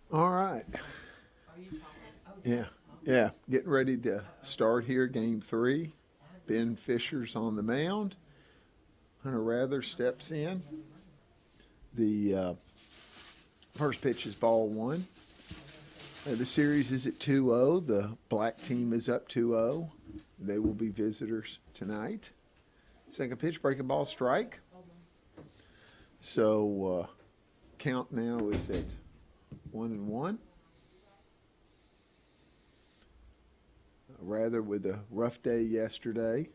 All right. Yeah. Yeah. Getting ready to start here, game three. Ben Fisher's on the mound. Hunter Rather steps in. The first pitch is ball one. The series is at 2-0. The black team is up 2-0. They will be visitors tonight. Second pitch, breaking ball, strike. So count now is at 1-1. Rather with a rough day yesterday.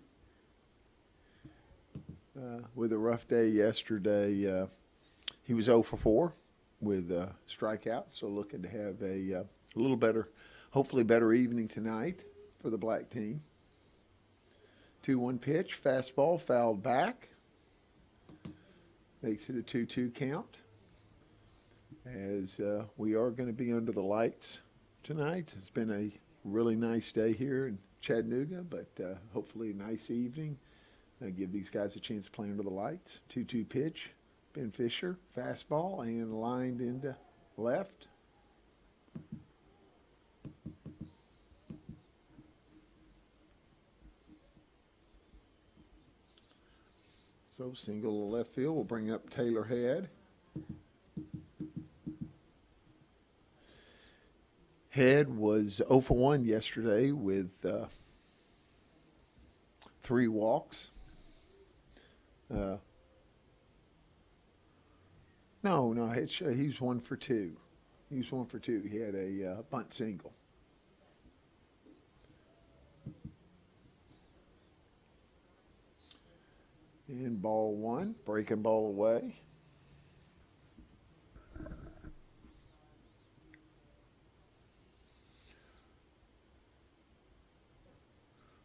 He was 0 for 4 with strikeouts, so looking to have a little better, hopefully better evening tonight for the black team. 2-1 pitch, fastball, fouled back. Makes it a 2-2 count. As we are going to be under the lights tonight. It's been a really nice day here in Chattanooga, but hopefully a nice evening. Give these guys a chance to play under the lights. 2-2 pitch, Ben Fisher, fastball, and lined into left. So single to left field will bring up Taylor Head. Head was 0 for 1 yesterday with 3 walks. No, he was 1 for 2. He was 1 for 2. He had a bunt single. And ball one, breaking ball away.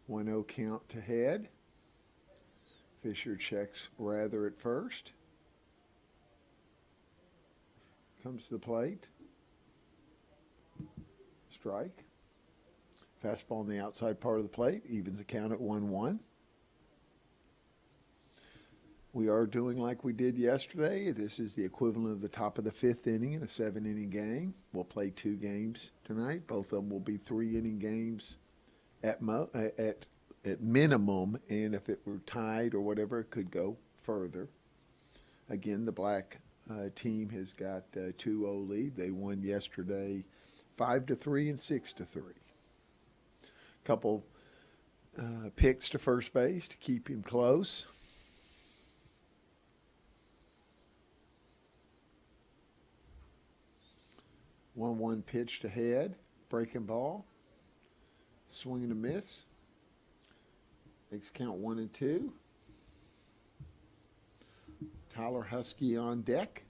One 0 count to Head. Fisher checks Rather at first. Comes to the plate. Strike. Fastball on the outside part of the plate. Evens the count at 1-1. We are doing like we did yesterday. This is the equivalent of the top of the 5th inning in a 7-inning game. We'll play 2 games tonight. Both of them will be 3-inning games at minimum, and if it were tied or whatever, it could go further. Again, the black team has got a 2-0 lead. They won yesterday 5-3 and 6-3. Couple picks to first base to keep him close. One pitch to Head, breaking ball, swing and a miss. Makes count 1-2. Tyler Husky on deck.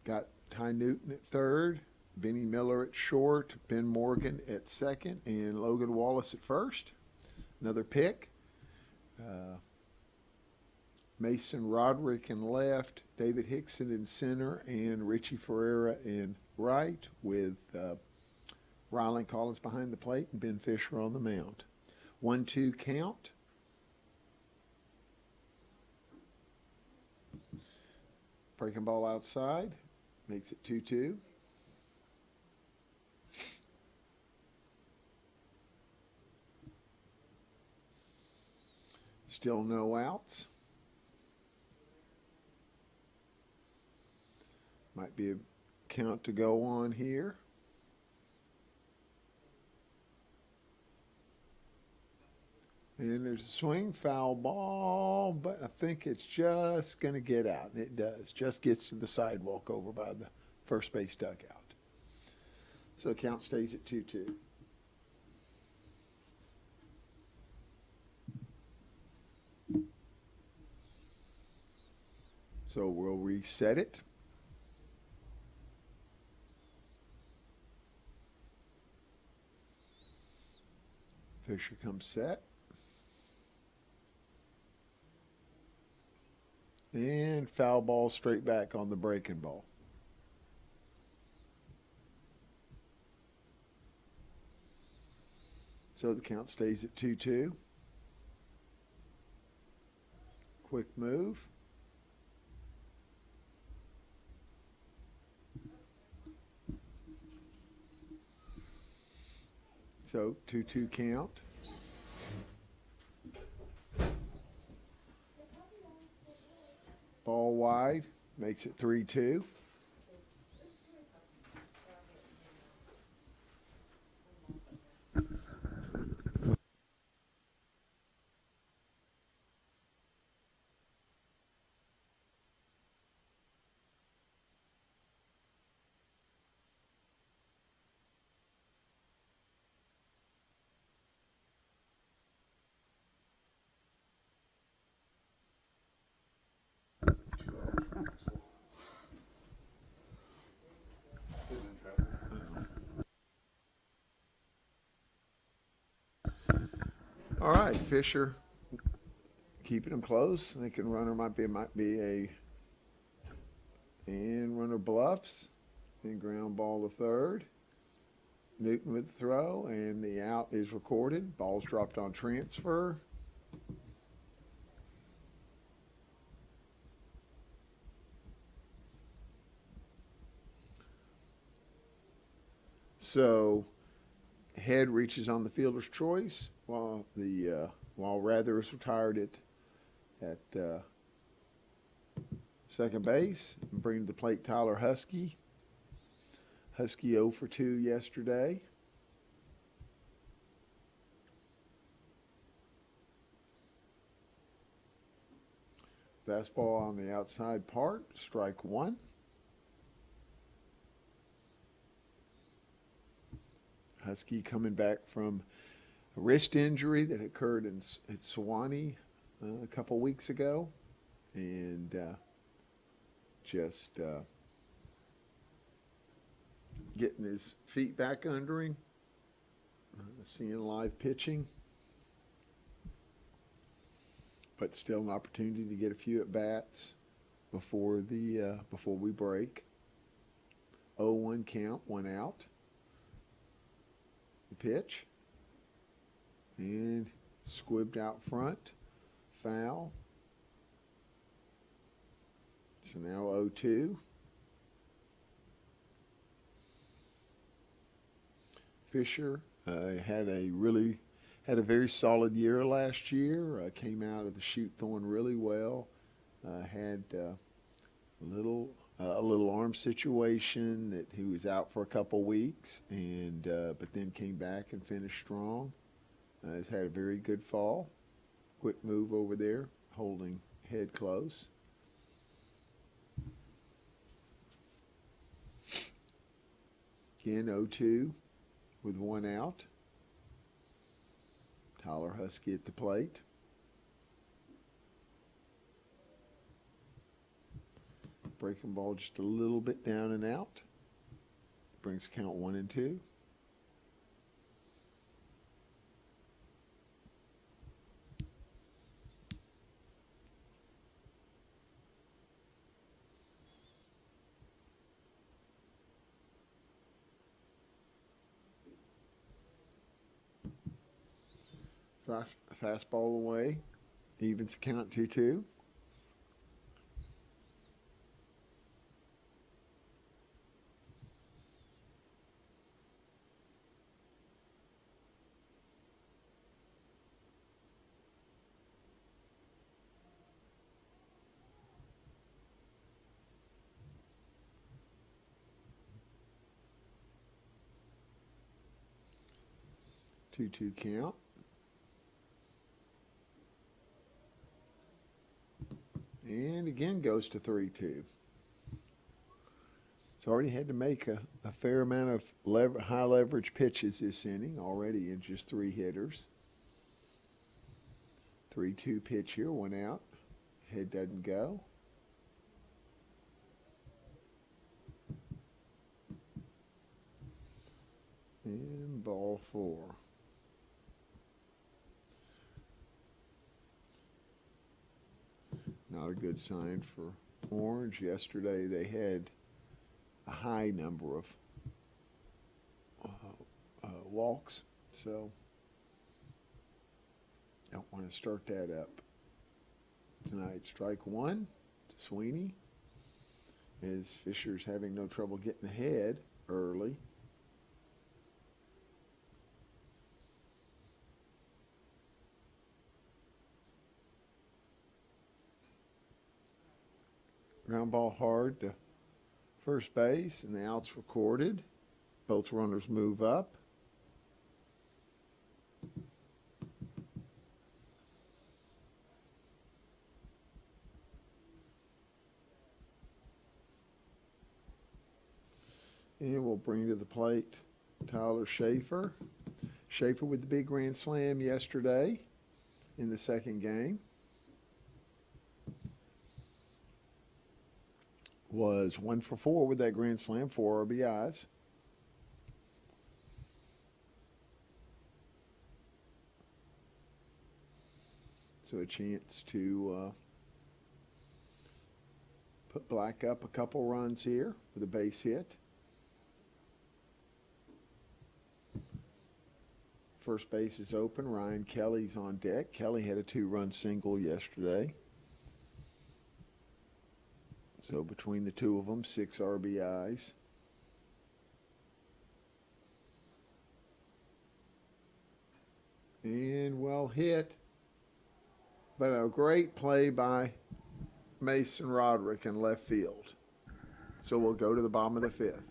Got Ty Newton at third, Benny Miller at short, Ben Morgan at second, and Logan Wallace at first. Another pick. Mason Roderick in left, David Hickson in center, and Richie Ferreira in right, with Rylan Collins behind the plate and Ben Fisher on the mound. 1-2 count. Breaking ball outside, makes it 2-2. Still no outs. Might be a count to go on here. And there's a swing, foul ball, but I think it's just going to get out. And it does. Just gets to the sidewalk over by the first base dugout. So the count stays at 2-2. So we'll reset it. Fisher comes set. And foul ball straight back on the breaking ball. So the count stays at 2-2. Quick move. So 2-2 count. Ball wide, makes it 3-2. All right, Fisher keeping them close. Thinking runner might be a and runner bluffs. Then ground ball to third. Newton with the throw, and the out is recorded. Ball's dropped on transfer. So Head reaches on the fielder's choice while Rather is retired at second base. Bring to the plate Tyler Husky. Husky 0 for 2 yesterday. Fastball on the outside part, strike one. Husky coming back from a wrist injury that occurred at Sewanee a couple weeks ago, and just getting his feet back under him, seeing live pitching, but still an opportunity to get a few at bats before we break. 0-1 count, 1 out. The pitch, and squibbed out front, foul. So now 0-2. Fisher had a very solid year last year. Came out of the chute throwing really well. Had a little arm situation that he was out for a couple weeks, and but then came back and finished strong. Has had a very good fall. Quick move over there, holding Head close. Again, 0-2 with 1 out. Tyler Husky at the plate. Breaking ball just a little bit down and out. Brings count 1-2. Fastball away. Evens count 2-2. Two count. And again goes to 3-2. So already had to make a fair amount of high leverage pitches this inning already in just 3 hitters. 3-2 pitch here, 1 out. Head doesn't go. And ball 4. Not a good sign for Orange. Yesterday they had a high number of walks, so don't want to start that up. tonight. Strike one to Sweeney, as Fisher's having no trouble getting ahead early. Ground ball hard to first base, and the out's recorded. Both runners move up. And we'll bring to the plate Tyler Schaefer. Schaefer with the big grand slam yesterday in the second game. Was 1 for 4 with that grand slam, 4 RBIs. So a chance to put Black up a couple runs here with a base hit. First base is open. Ryan Kelly's on deck. Kelly had a 2-run single yesterday. So between the two of them, 6 RBIs. And well hit, but a great play by Mason Roderick in left field. So we'll go to the bottom of the 5th.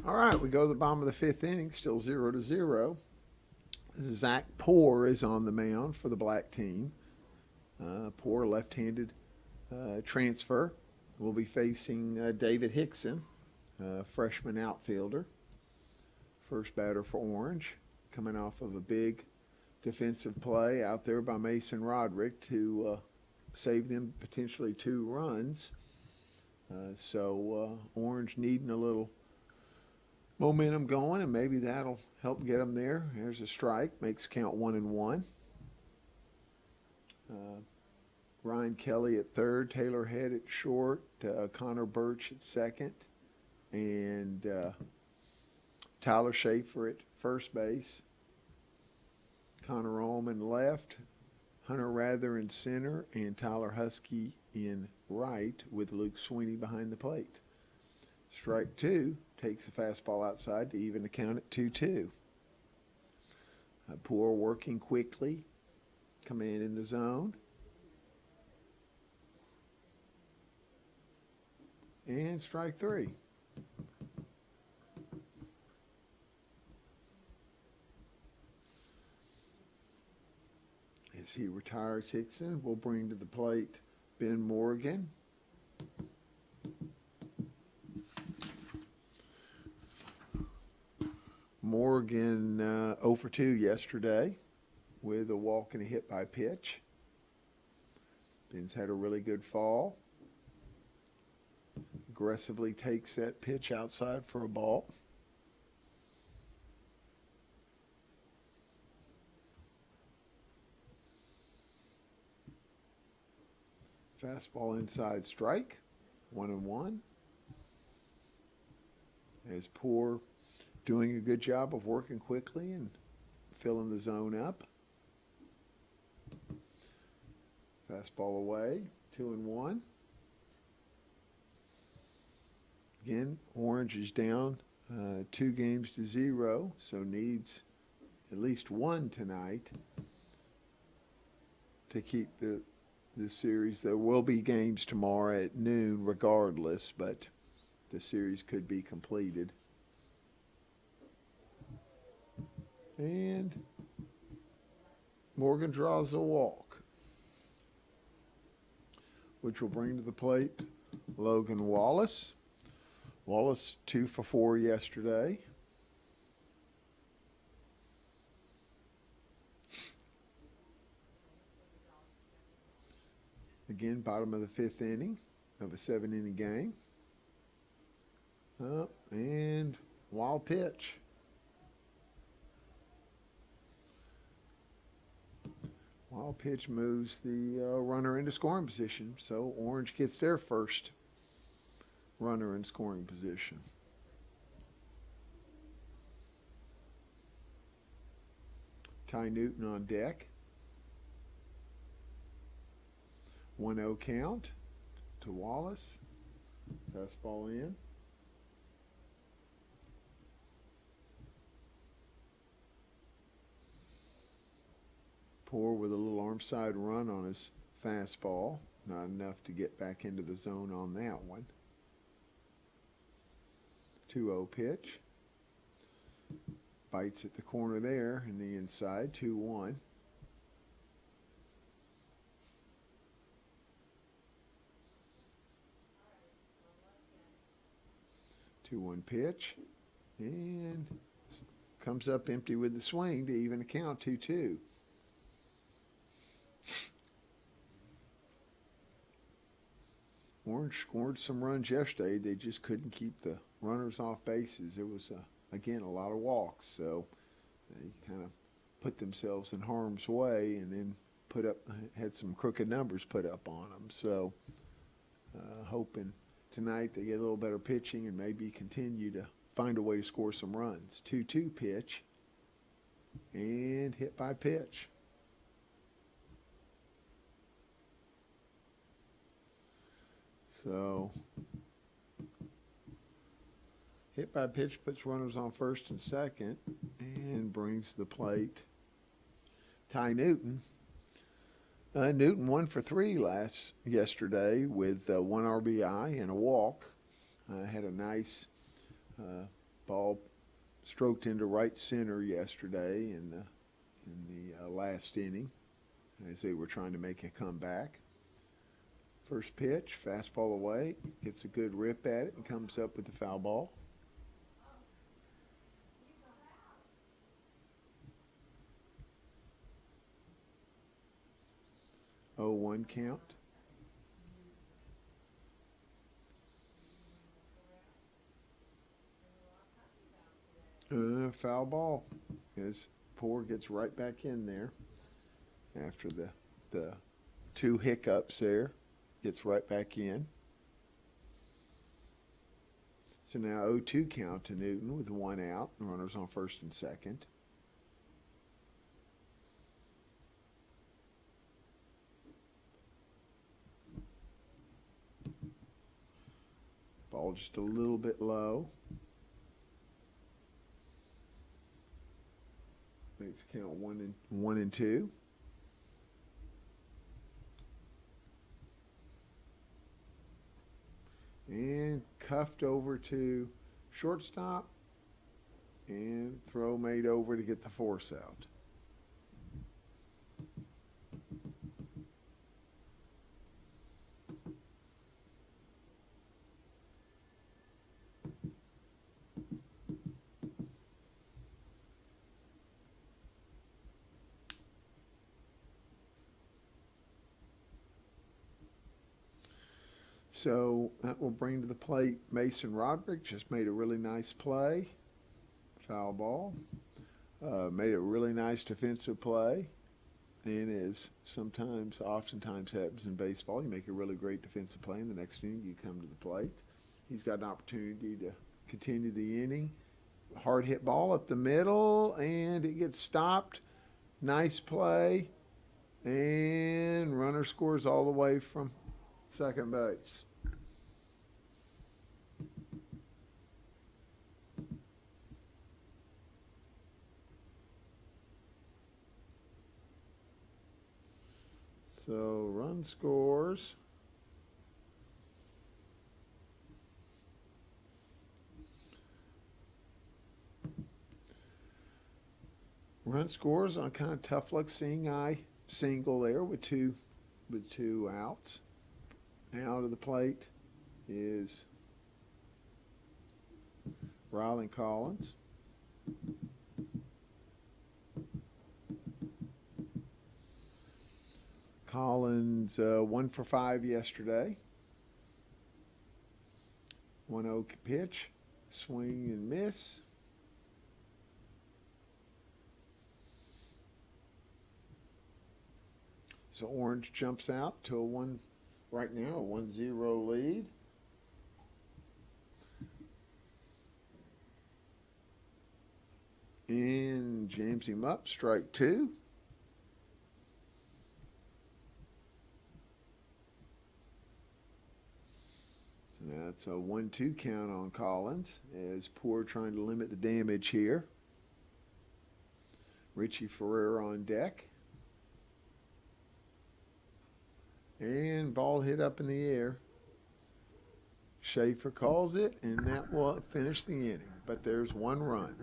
All right, we go to the bottom of the 5th inning, still 0-0. Zach Poore is on the mound for the Black team. Poore, left-handed transfer, will be facing David Hickson, freshman outfielder. First batter for Orange, coming off of a big defensive play out there by Mason Roderick to save them potentially 2 runs. So Orange needing a little momentum going, and maybe that'll help get them there. There's a strike, makes count 1-1. Ryan Kelly at third, Taylor Head at short, Connor Birch at second, and Tyler Schaefer at first base. Connor Ullman left, Hunter Rather in center, and Tyler Husky in right with Luke Sweeney behind the plate. Strike 2 takes a fastball outside to even the count at 2-2. Poore working quickly, command in the zone. And strike 3. As he retires Hickson, we'll bring to the plate Ben Morgan. Morgan 0 for 2 yesterday with a walk and a hit by pitch. Ben's had a really good fall. Aggressively takes that pitch outside for a ball. Fastball inside strike, 1-1. As Poor doing a good job of working quickly and filling the zone up. Fastball away, 2-1. Again, Orange is down 2 games to 0, so needs at least one tonight to keep the series. There will be games tomorrow at noon regardless, but the series could be completed. And Morgan draws a walk, which will bring to the plate Logan Wallace. Wallace 2 for 4 yesterday. Again, bottom of the 5th inning of a 7-inning game. Up and wild pitch. Wild pitch moves the runner into scoring position, so Orange gets their first runner in scoring position. Ty Newton on deck. 1-0 count to Wallace. Fastball in. Poor with a little arm side run on his fastball. Not enough to get back into the zone on that one. 2-0 pitch. Bites at the corner there in the inside. 2-1. 2-1 pitch, and comes up empty with the swing to even a count, 2-2. Orange scored some runs yesterday. They just couldn't keep the runners off bases. There was, again, a lot of walks, so they kind of put themselves in harm's way and then had some crooked numbers put up on them. So hoping tonight they get a little better pitching and maybe continue to find a way to score some runs. 2-2 pitch and hit by pitch. So hit by pitch puts runners on first and second and brings the plate Ty Newton. Newton 1 for 3 yesterday with 1 RBI and a walk. Had a nice ball stroked into right center yesterday in the last inning as they were trying to make a comeback. First pitch, fastball away, gets a good rip at it and comes up with the foul ball. Oh, 1 count. Foul ball as Poor gets right back in there after the 2 hiccups there. Gets right back in. So now 0-2 count to Newton with 1 out. Runners on first and second. Ball just a little bit low. Makes count 1 and 2. And cuffed over to shortstop and throw made over to get the force out. So that will bring to the plate Mason Roderick. Just made a really nice play. Foul ball. Made a really nice defensive play. And as oftentimes happens in baseball, you make a really great defensive play, and the next inning you come to the plate. He's got an opportunity to continue the inning. Hard hit ball up the middle, and it gets stopped. Nice play, and runner scores all the way from second base. So run scores. Run scores on kind of tough luck seeing eye single there with two outs. Now to the plate is Riley Collins. Collins 1 for 5 yesterday. 1-0 pitch, swing and miss. So Orange jumps out to right now a 1-0 lead. And jams him up, strike 2. So that's a 1-2 count on Collins as Poor trying to limit the damage here. Richie Ferrer on deck. And ball hit up in the air. Schaefer calls it, and that will finish the inning. But there's one run.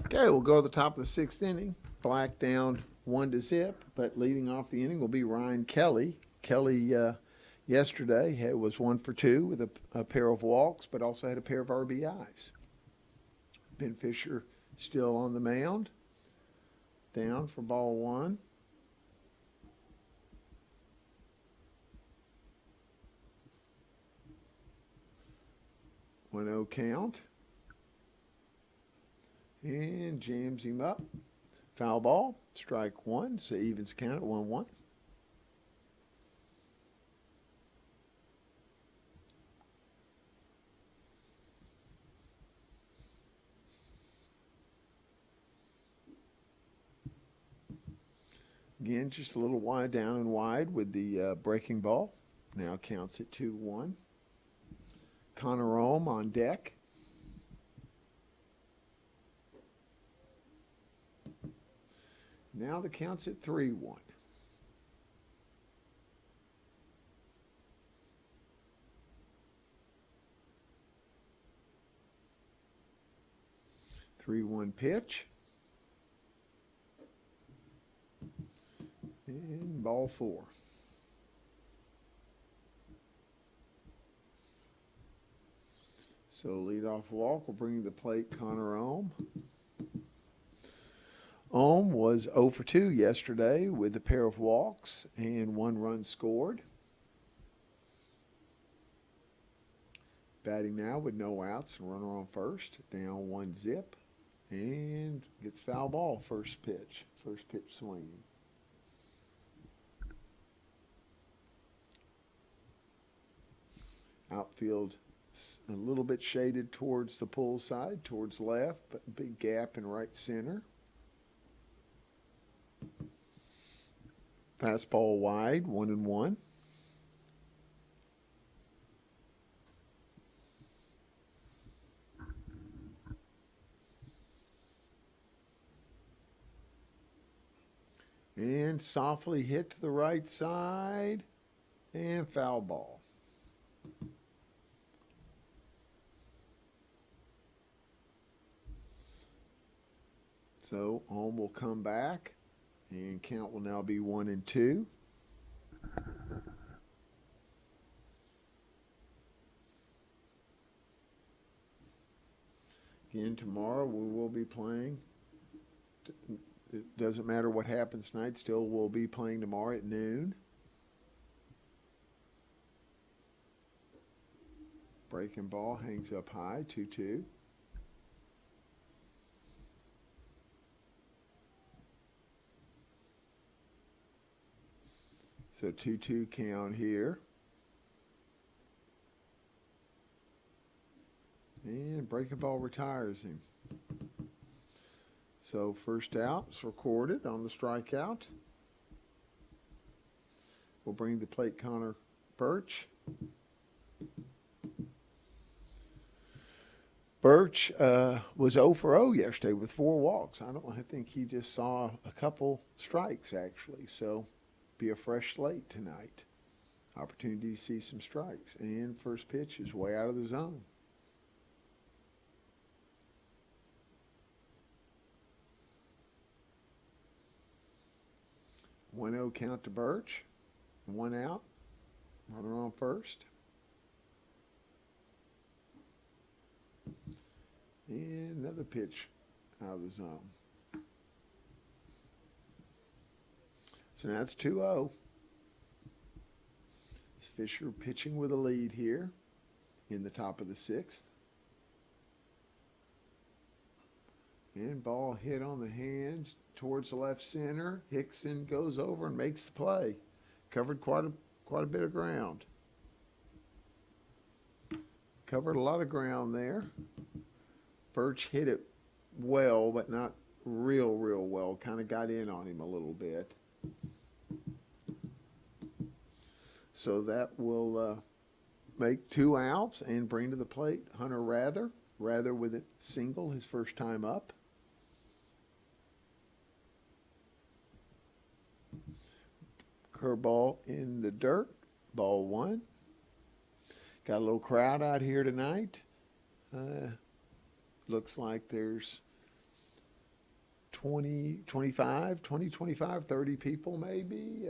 Okay, we'll go to the top of the 6th inning. Black down 1-0, but leading off the inning will be Ryan Kelly. Kelly yesterday was 1 for 2 with a pair of walks, but also had a pair of RBIs. Ben Fisher still on the mound. Down for ball 1. 1-0 count. And jams him up. Foul ball, strike one, so evens count at 1-1. Again, just a little wide down and wide with the breaking ball. Now counts at 2-1. Connor Ohm on deck. Now the count's at 3-1. Three-one pitch. And ball four. So leadoff walk will bring to the plate Connor Ohm. Ohm was 0 for 2 yesterday with a pair of walks and 1 run scored. Batting now with no outs and runner on first, down 1-zip, and gets foul ball first pitch swinging. Outfield a little bit shaded towards the pull side, towards left, but big gap in right center. Fastball wide, 1-1. And softly hit to the right side, and foul ball. So Ohm will come back, and count will now be 1-2. Again, tomorrow we will be playing. It doesn't matter what happens tonight, still we'll be playing tomorrow at noon. Breaking ball hangs up high, 2-2. So 2-2 count here. And breaking ball retires him. So first out is recorded on the strikeout. We'll bring the plate Connor Birch. Birch was 0 for 0 yesterday with 4 walks. I think he just saw a couple strikes actually. So be a fresh slate tonight. Opportunity to see some strikes. And first pitch is way out of the zone. One 0 count to Birch. 1 out. Runner on first. And another pitch out of the zone. So now it's 2-0. It's Fisher pitching with a lead here in the top of the 6th. And ball hit on the hands towards the left center. Hickson goes over and makes the play. Covered quite a bit of ground. Covered a lot of ground there. Birch hit it well, but not real well. Kind of got in on him a little bit. So that will make 2 outs and bring to the plate Hunter Rather. Rather with a single his first time up. Curveball in the dirt. Ball 1. Got a little crowd out here tonight. Looks like there's 25, 30 people maybe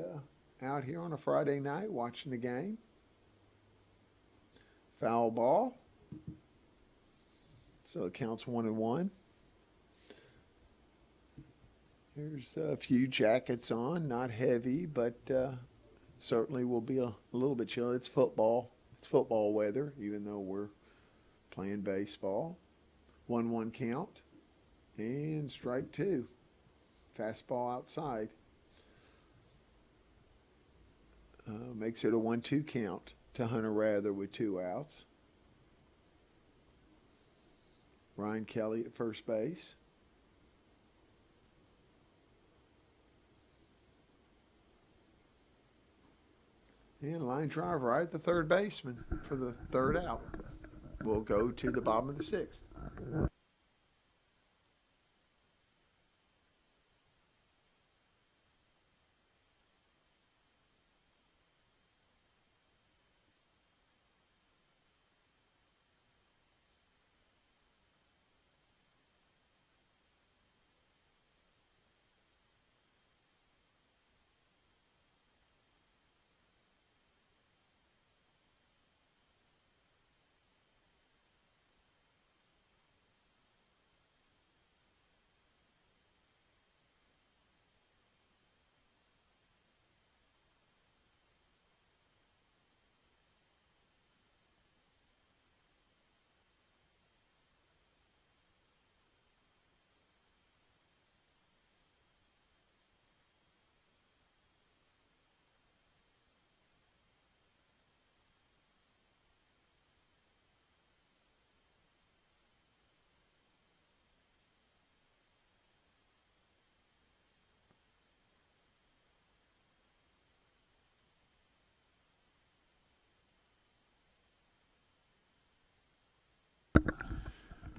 out here on a Friday night watching the game. Foul ball. So it counts 1-1. There's a few jackets on, not heavy, but certainly will be a little bit chilly. It's football. It's football weather, even though we're playing baseball. 1-1 count. And strike two. Fastball outside. Makes it a 1-2 count to Hunter Rather with 2 outs. Ryan Kelly at first base. And line drive right at the third baseman for the third out. We'll go to the bottom of the 6th.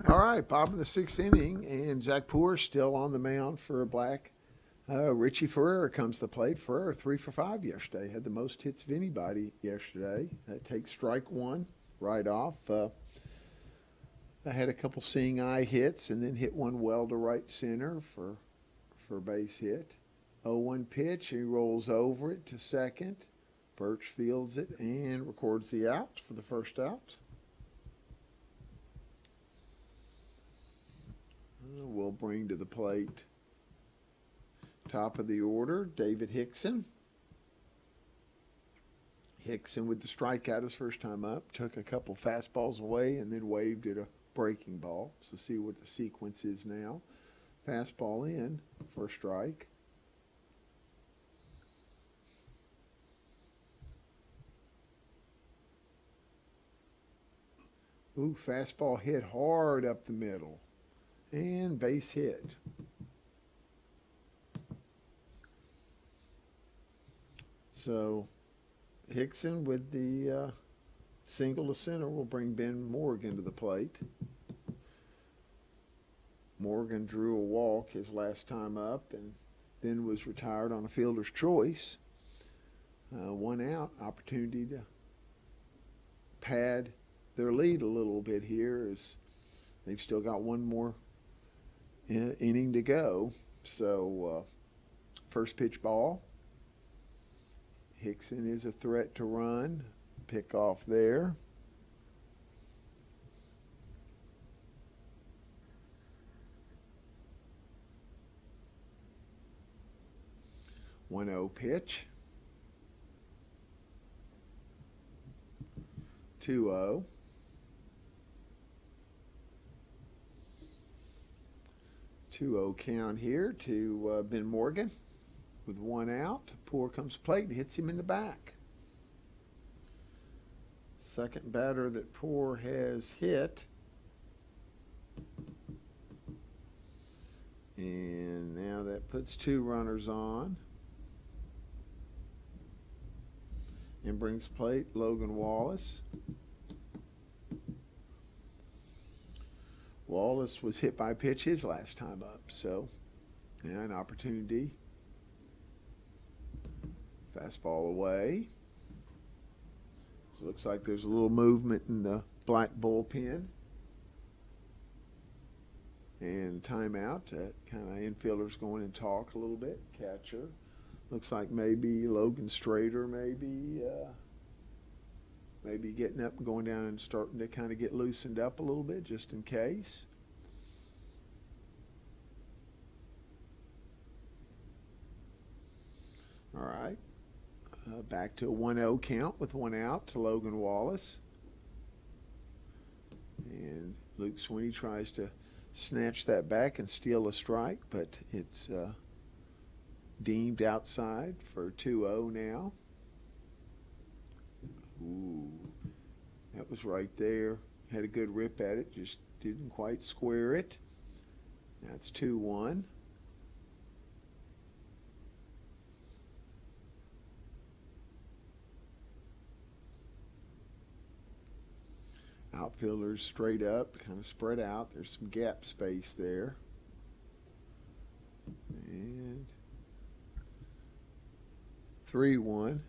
All right, bottom of the 6th inning, and Zach Poor still on the mound for Black. Richie Ferreira comes to the plate. Ferreira 3 for 5 yesterday. Had the most hits of anybody yesterday. That takes strike one right off. I had a couple seeing eye hits and then hit one well to right center for base hit. 0-1 pitch. He rolls over it to second. Birch fields it and records the out for the first out. We'll bring to the plate top of the order, David Hickson. Hickson with the strikeout his first time up, took a couple fastballs away and then waved at a breaking ball. So see what the sequence is now. Fastball in for a strike. Ooh, fastball hit hard up the middle. And base hit. So Hickson with the single to center will bring Ben Morgan to the plate. Morgan drew a walk his last time up and then was retired on a fielder's choice. 1 out, opportunity to pad their lead a little bit here as they've still got one more inning to go. So first pitch ball. Hickson is a threat to run. Pick off there. One 0 pitch. 2-0. 2-0 count here to Ben Morgan with 1 out. Poor comes to plate and hits him in the back. Second batter that Poor has hit. And now that puts 2 runners on. And brings plate Logan Wallace. Wallace was hit by a pitch his last time up, so yeah, an opportunity. Fastball away. So looks like there's a little movement in the Black bullpen. And timeout. Kind of infielders going and talk a little bit. Catcher. Looks like maybe Logan Strader maybe getting up and going down and starting to kind of get loosened up a little bit just in case. All right. Back to a 1-0 count with 1 out to Logan Wallace. Luke Sweeney tries to snatch that back and steal a strike, but it's deemed outside for 2-0 now. Ooh, that was right there. Had a good rip at it, just didn't quite square it. That's 2-1. Outfielders straight up, kind of spread out. There's some gap space there. And 3-1.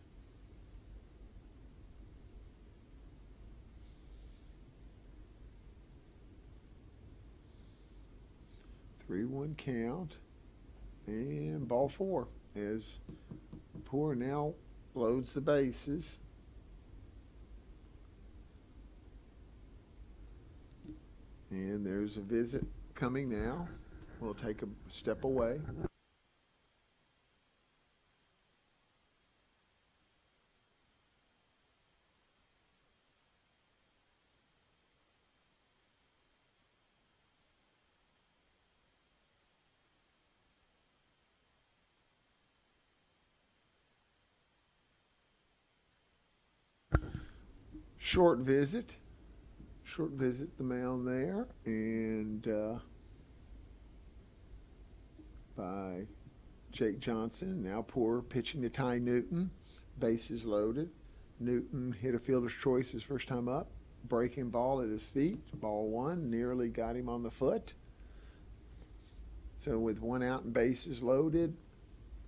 Three-one count. And ball four as Poor now loads the bases. And there's a visit coming now. We'll take a step away. Short visit the mound there, and by Jake Johnson. Now Poor pitching to Ty Newton, bases loaded. Newton hit a fielder's choice his first time up, breaking ball at his feet, ball one, nearly got him on the foot. So with one out and bases loaded,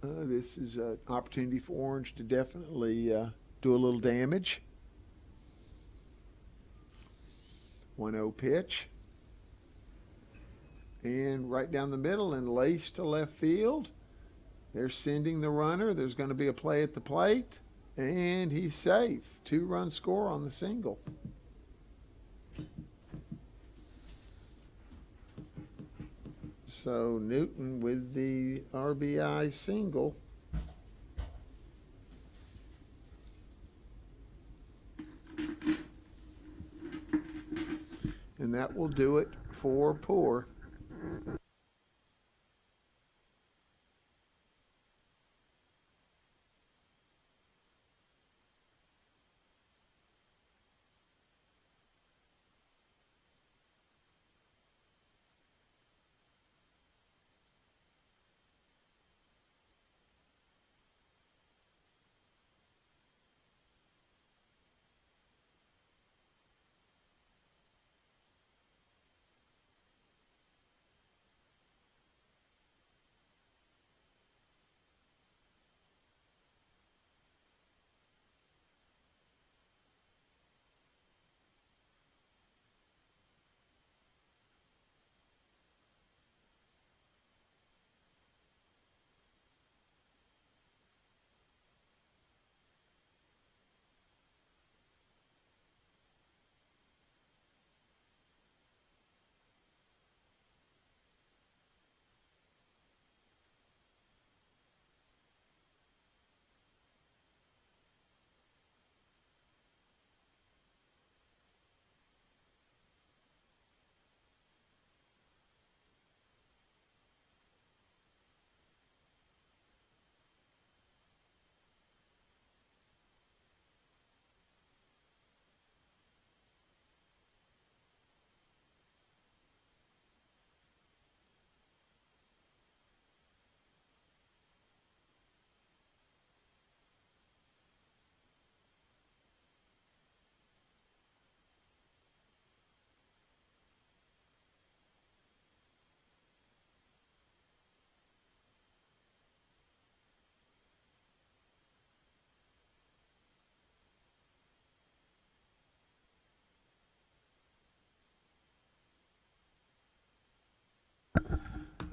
this is an opportunity for Orange to definitely do a little damage. 1-0 pitch. And right down the middle and lace to left field. They're sending the runner. There's going to be a play at the plate. And he's safe. 2-run score on the single. So Newton with the RBI single. And that will do it for Poor.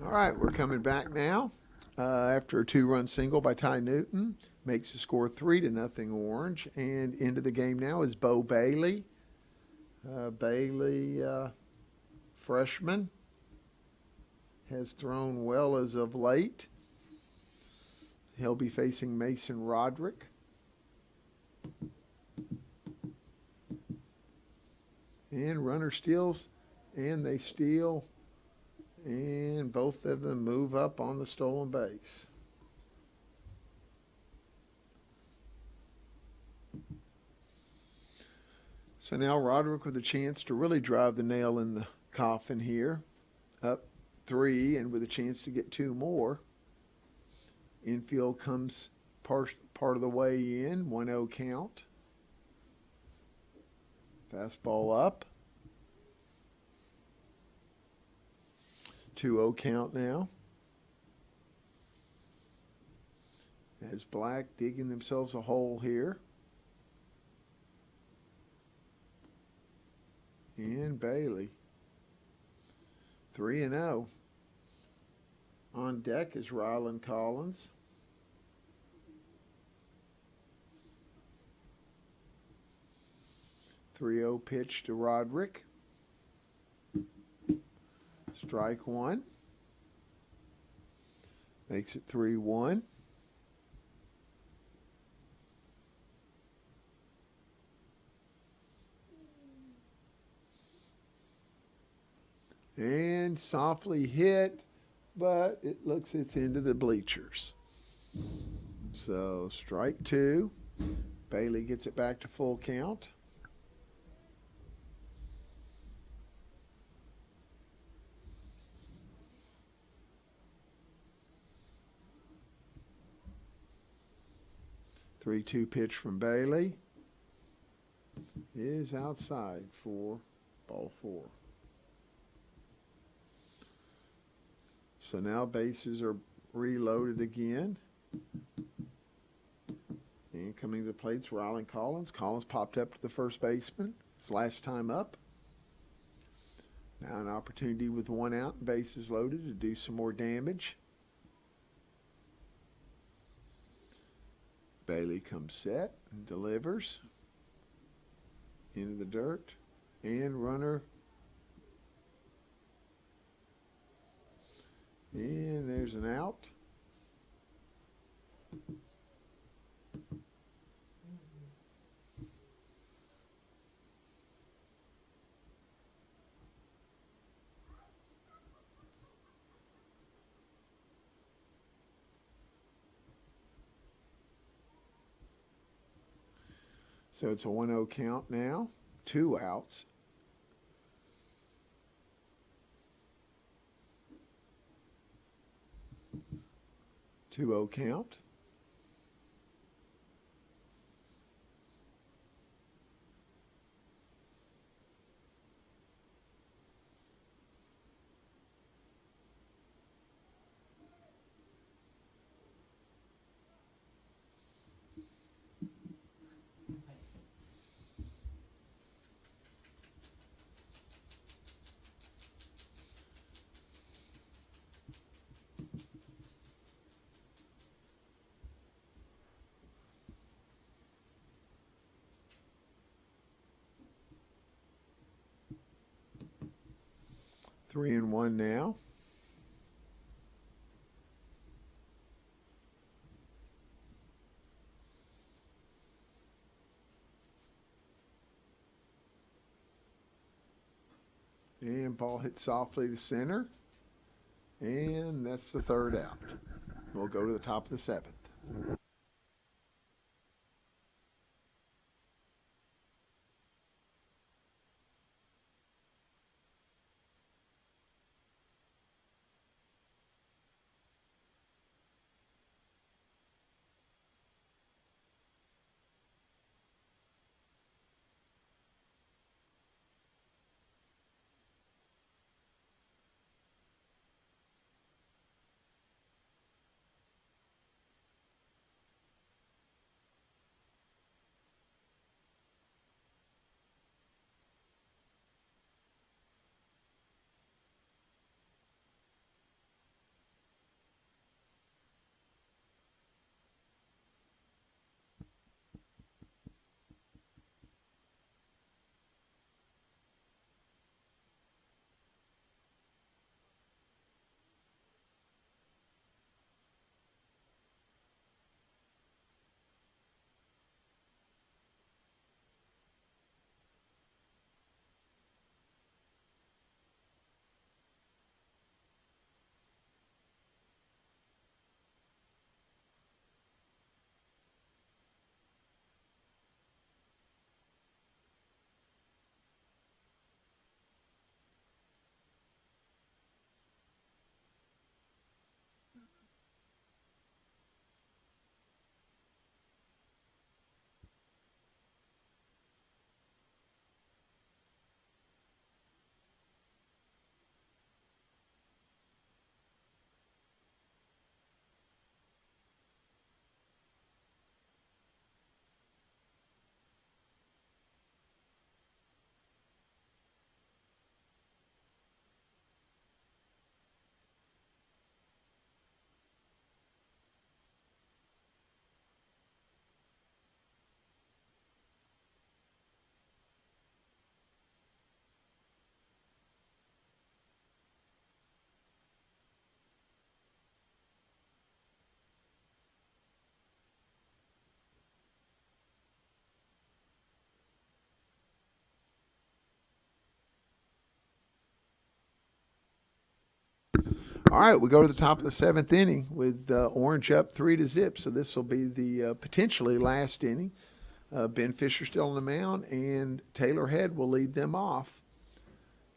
All right, we're coming back now after a 2-run single by Ty Newton. Makes the score 3-0 Orange. And into the game now is Bo Bailey. Bailey, freshman, has thrown well as of late. He'll be facing Mason Roderick. And runner steals and they steal, and both of them move up on the stolen base. So now Roderick with a chance to really drive the nail in the coffin here. Up 3 and with a chance to get 2 more. Infield comes part of the way in, 1-0 count. Fastball up. 2-0 count now. As Black digging themselves a hole here. And Bailey. 3-0. On deck is Ryland Collins. .30 pitch to Roderick. Strike 1. Makes it 3-1. And softly hit, but it looks it's into the bleachers. So strike 2. Bailey gets it back to full count. .32 pitch from Bailey is outside for ball 4. So now bases are reloaded again. And coming to the plate's Ryland Collins. Collins popped up to the first baseman. His last time up. Now an opportunity with 1 out and bases loaded to do some more damage. Bailey comes set and delivers into the dirt. And runner. And there's an out. So it's a 1-0 count now. 2 outs. .20 count. Three and one now. And ball hit softly to center. And that's the 3rd out. We'll go to the top of the 7th. All right, we go to the top of the seventh inning with Orange up 3-0. So this will be the potentially last inning. Ben Fisher still on the mound, and Taylor Head will lead them off.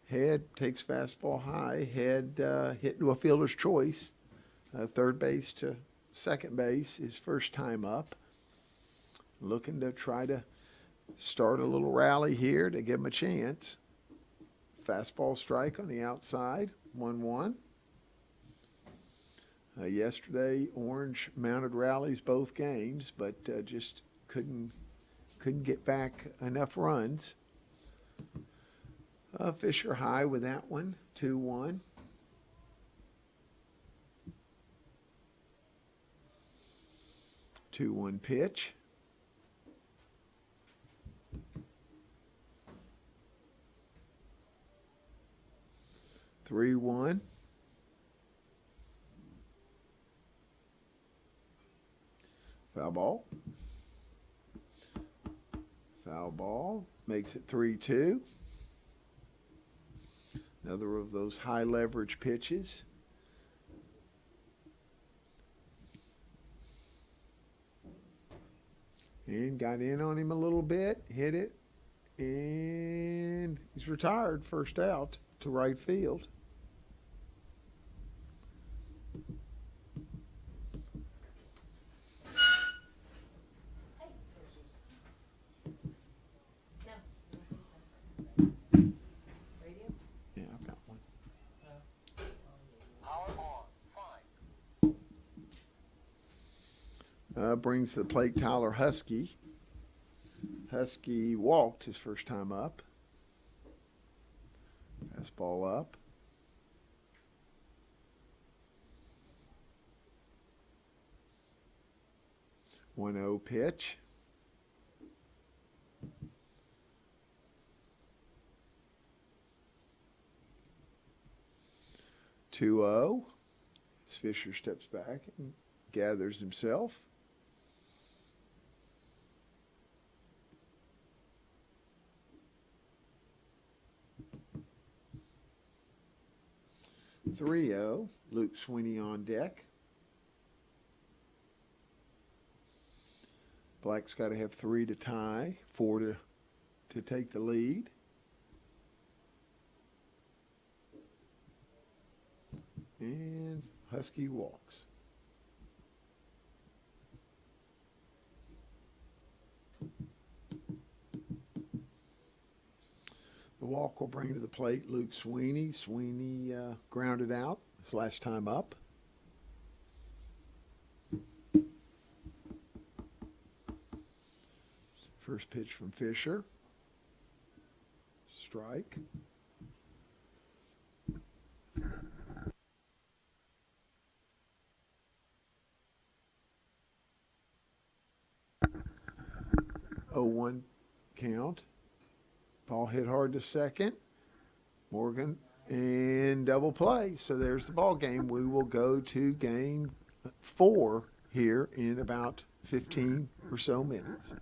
Head takes fastball high. Head hit to a fielder's choice. Third base to second base, his first time up. Looking to try to start a little rally here to give him a chance. Fastball strike on the outside, 1-1. Yesterday, Orange mounted rallies both games, but just couldn't get back enough runs. Fisher high with that one, 2-1. Two-one pitch. 3-1. Foul ball. Foul ball makes it 3-2. Another of those high leverage pitches. And got in on him a little bit, hit it, and he's retired, first out to right field. Yeah, I've got one. Brings to the plate Tyler Husky. Husky walked his first time up. Fastball up. 1-0 pitch. Two 2-0. As Fisher steps back and gathers himself. Three-0. Luke Sweeney on deck. Black's got to have 3 to tie, 4 to take the lead. And Husky walks. The walk will bring to the plate Luke Sweeney. Sweeney grounded out his last time up. First pitch from Fisher. Strike. Oh, 1 count. Ball hit hard to second. Morgan and double play. So there's the ball game. We will go to game 4 here in about 15 or so minutes.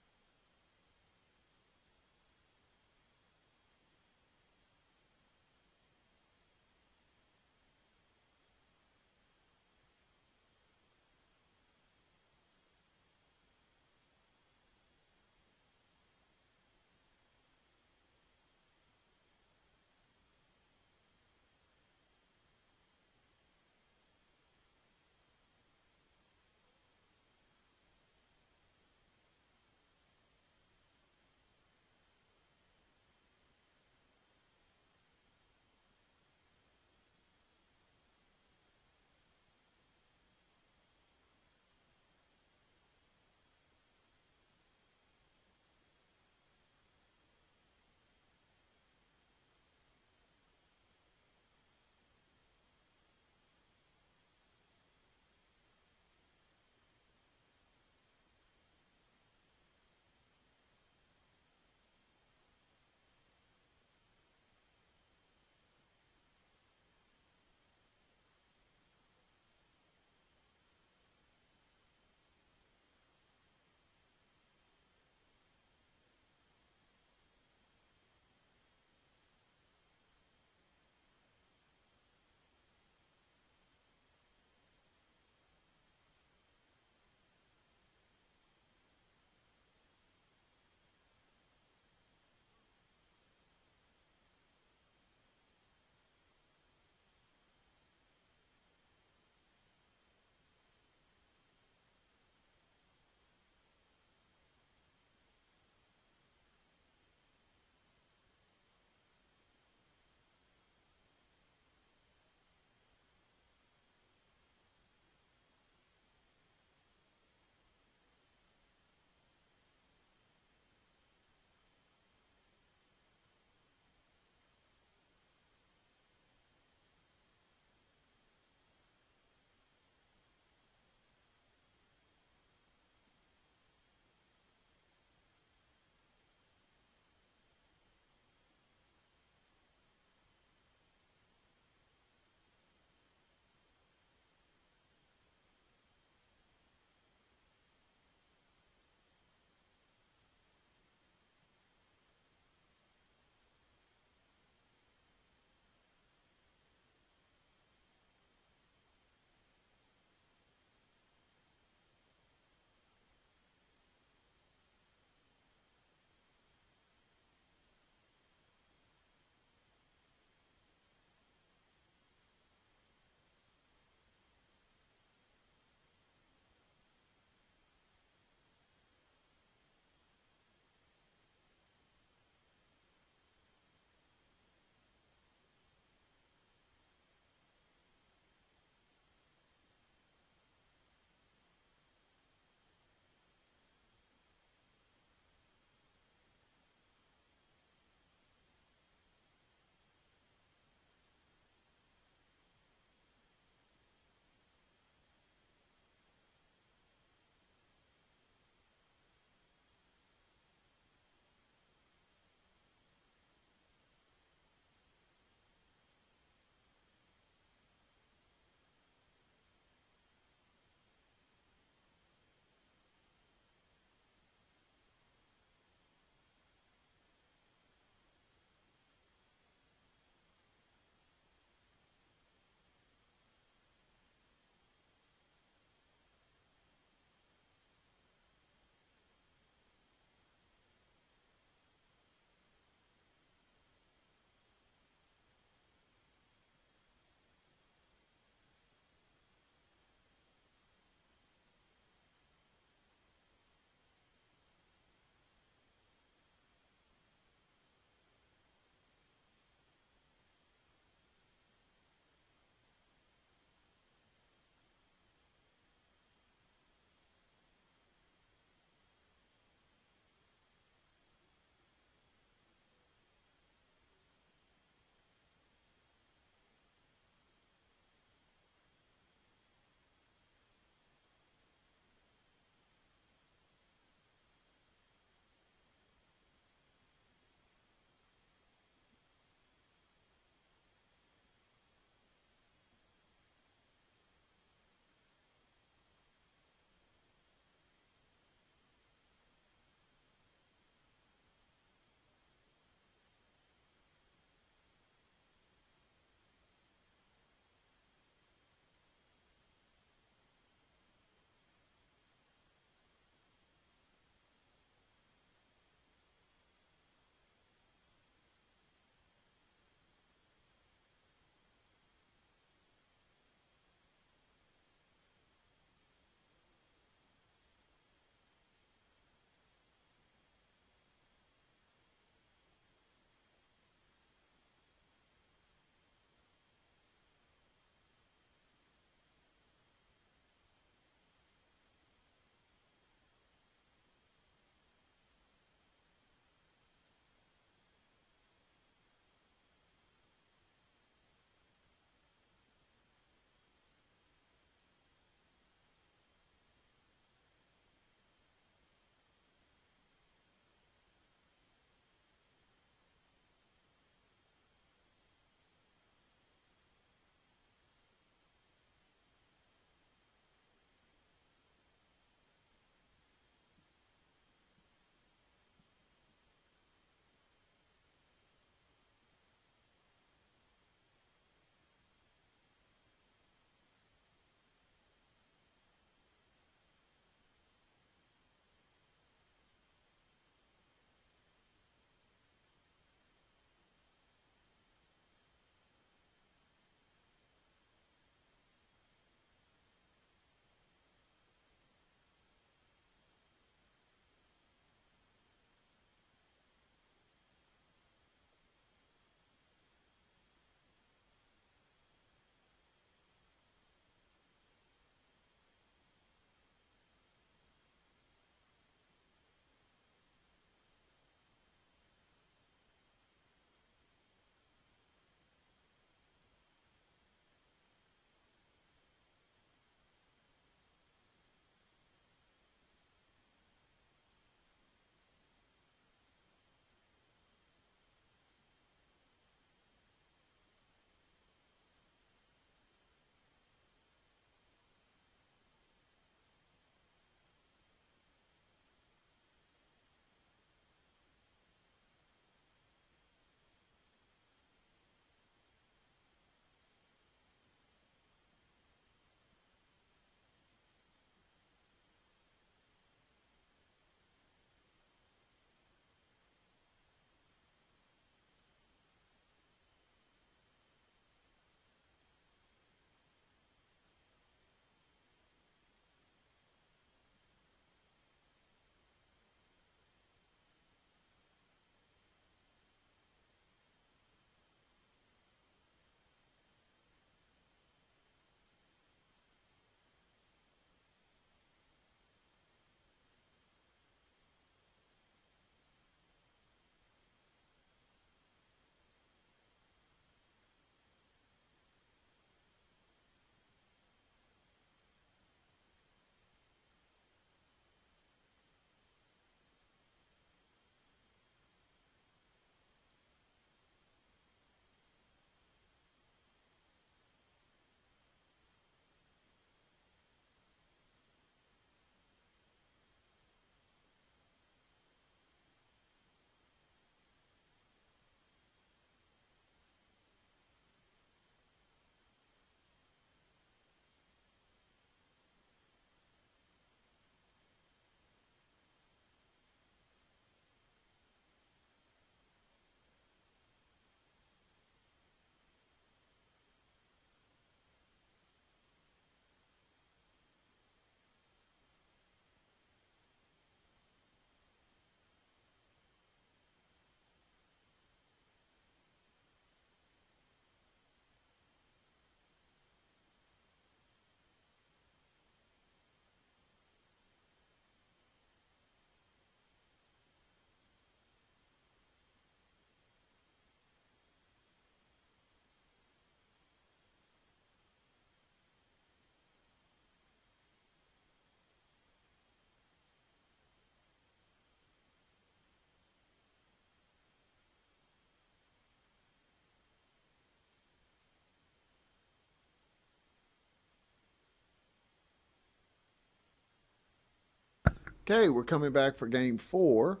Okay, we're coming back for game 4.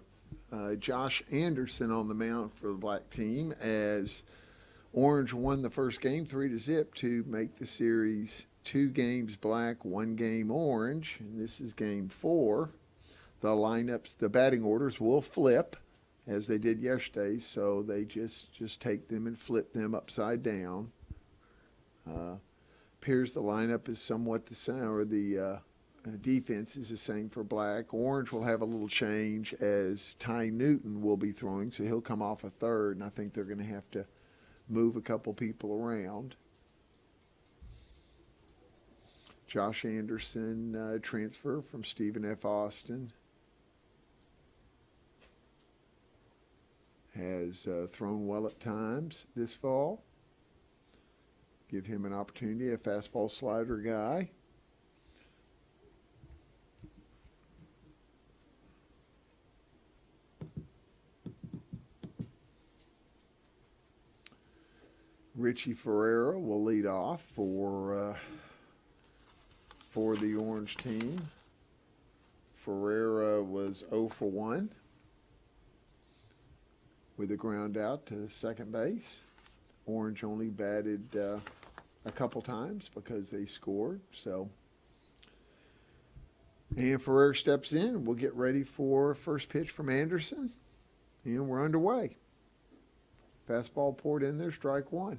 Josh Anderson on the mound for the black team as Orange won the first game 3-0 to make the series 2 games black, 1 game orange. And this is game 4. The lineups, the batting orders will flip as they did yesterday, so they just take them and flip them upside down. Appears the lineup is somewhat the same, or the defense is the same for black. Orange will have a little change as Ty Newton will be throwing, so he'll come off a third, and I think they're going to have to move a couple people around. Josh Anderson transfer from Stephen F. Austin. Has thrown well at times this fall. Give him an opportunity, a fastball slider guy. Richie Ferreira will lead off for the Orange team. Ferreira was 0 for 1 with a ground out to second base. Orange only batted a couple times because they scored. And Ferreira steps in. We'll get ready for first pitch from Anderson, and we're underway. Fastball poured in there, strike 1.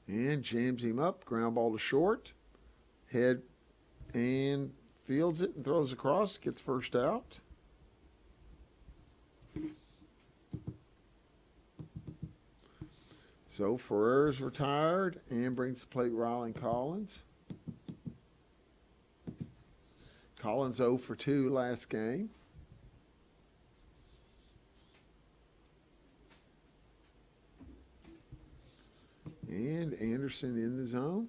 And jams him up, ground ball to short, head and fields it and throws across, gets first out. So Ferreira's retired and brings the plate Rylan Collins. Collins 0 for 2 last game. And Anderson in the zone.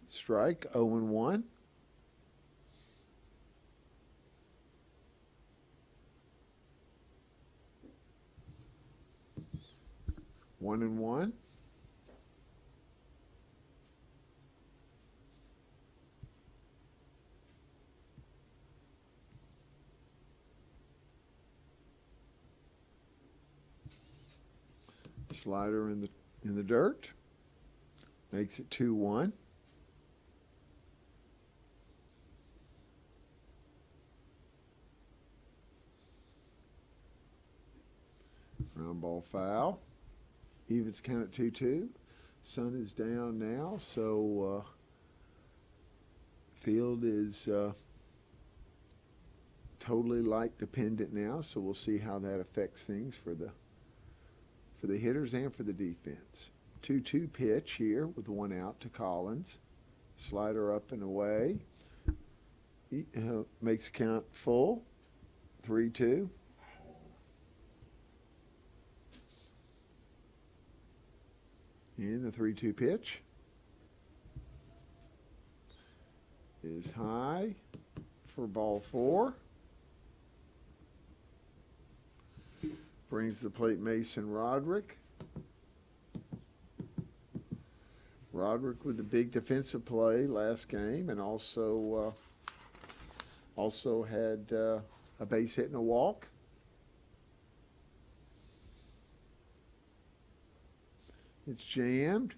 Strike 0-1. One and one. Slider in the dirt. Makes it 2-1. Ground ball foul. Evens count at 2-2. Sun is down now, so field is totally light dependent now, so we'll see how that affects things for the hitters and for the defense. 2-2 pitch here with 1 out to Collins. Slider up and away. Makes count full. 3-2. And the 3-2 pitch is high for ball 4. Brings the plate Mason Roderick. Roderick with the big defensive play last game, and also had a base hit and a walk. It's jammed,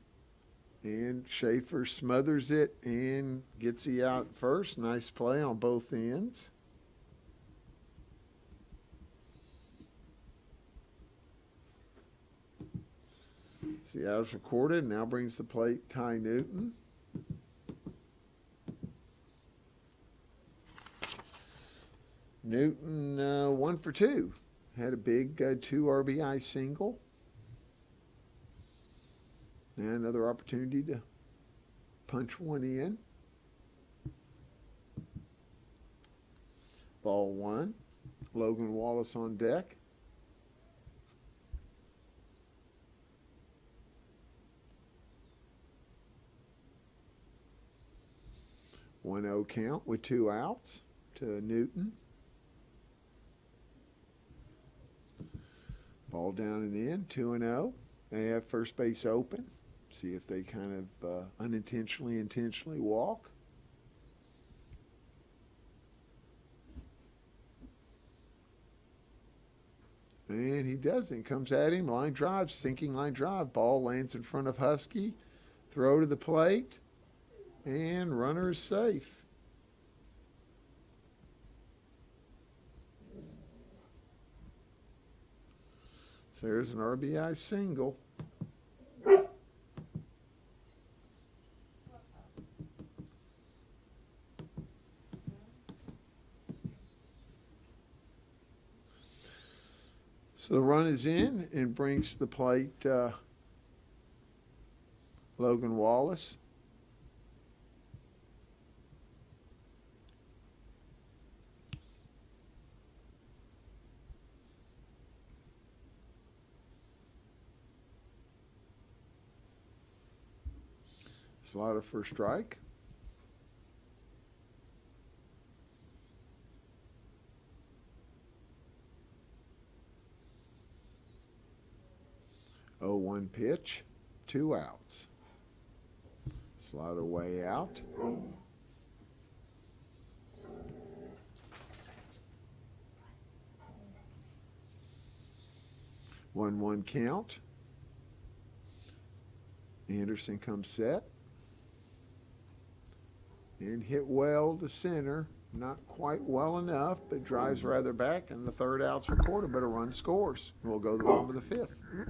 and Schaefer smothers it and gets he out first. Nice play on both ends. The out is recorded. Now brings the plate Ty Newton. Newton 1 for 2. Had a big 2 RBI single. And another opportunity to punch one in. Ball 1. Logan Wallace on deck. One 0 count with 2 outs to Newton. Ball down and in, 2-0. They have first base open. See if they kind of unintentionally, intentionally walk. And he doesn't. Comes at him. Line drive. Sinking line drive. Ball lands in front of Husky. Throw to the plate. And runner is safe. So there's an RBI single. So the run is in and brings to the plate Logan Wallace. Slider for a strike. Oh, 1 pitch, 2 outs. Slider way out. 1-1 count. Anderson comes set. And hit well to center. Not quite well enough, but drives rather back, and the third out's recorded, but a run scores. We'll go to the bottom of the 5th.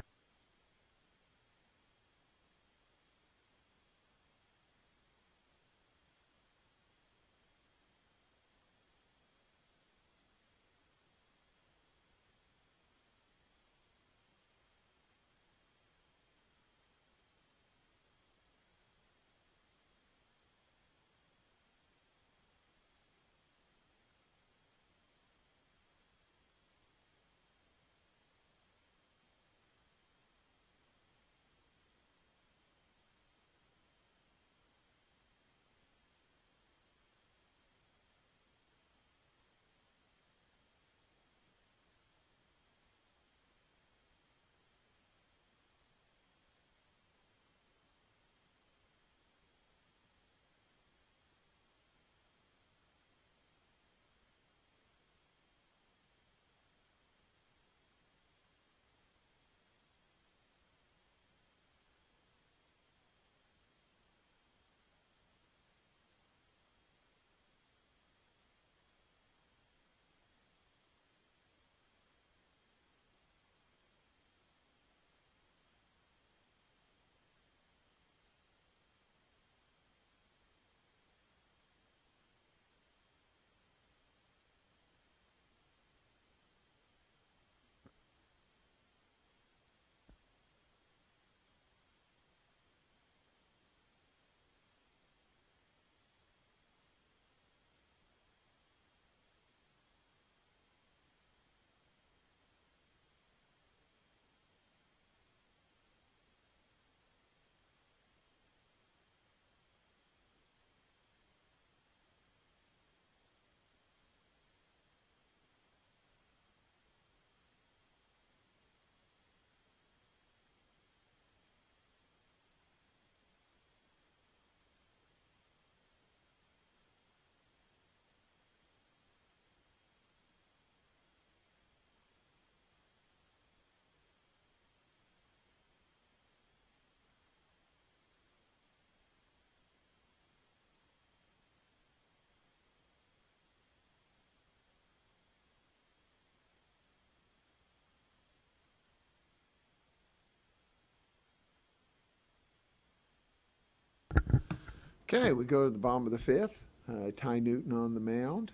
Okay, we go to the bottom of the 5th. Ty Newton on the mound.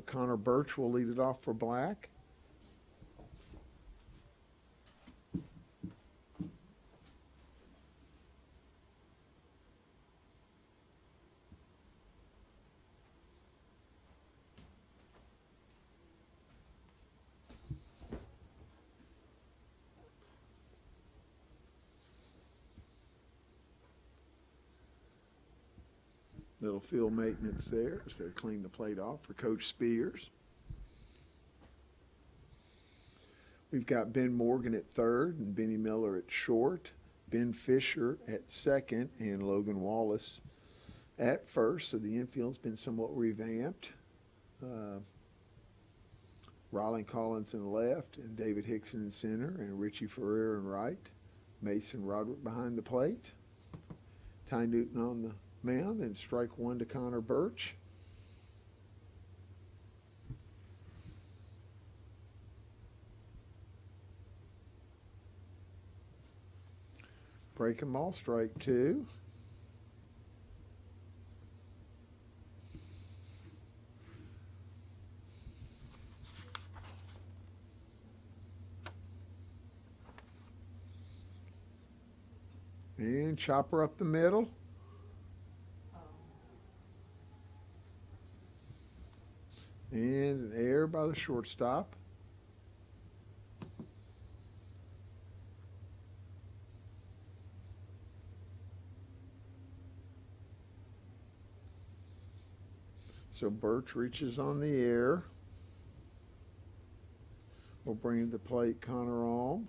Connor Birch will lead it off for Black. Little field maintenance there as they clean the plate off for Coach Spears. We've got Ben Morgan at third and Benny Miller at short, Ben Fisher at second, and Logan Wallace at first. So the infield's been somewhat revamped. Rylan Collins in left, and David Hickson in center, and Richie Ferrer in right. Mason Roderick behind the plate. Ty Newton on the mound, and strike one to Connor Birch. Break 'em all, strike two. And chopper up the middle. And an error by the shortstop. So Birch reaches on the air. We'll bring to the plate Connor Alm.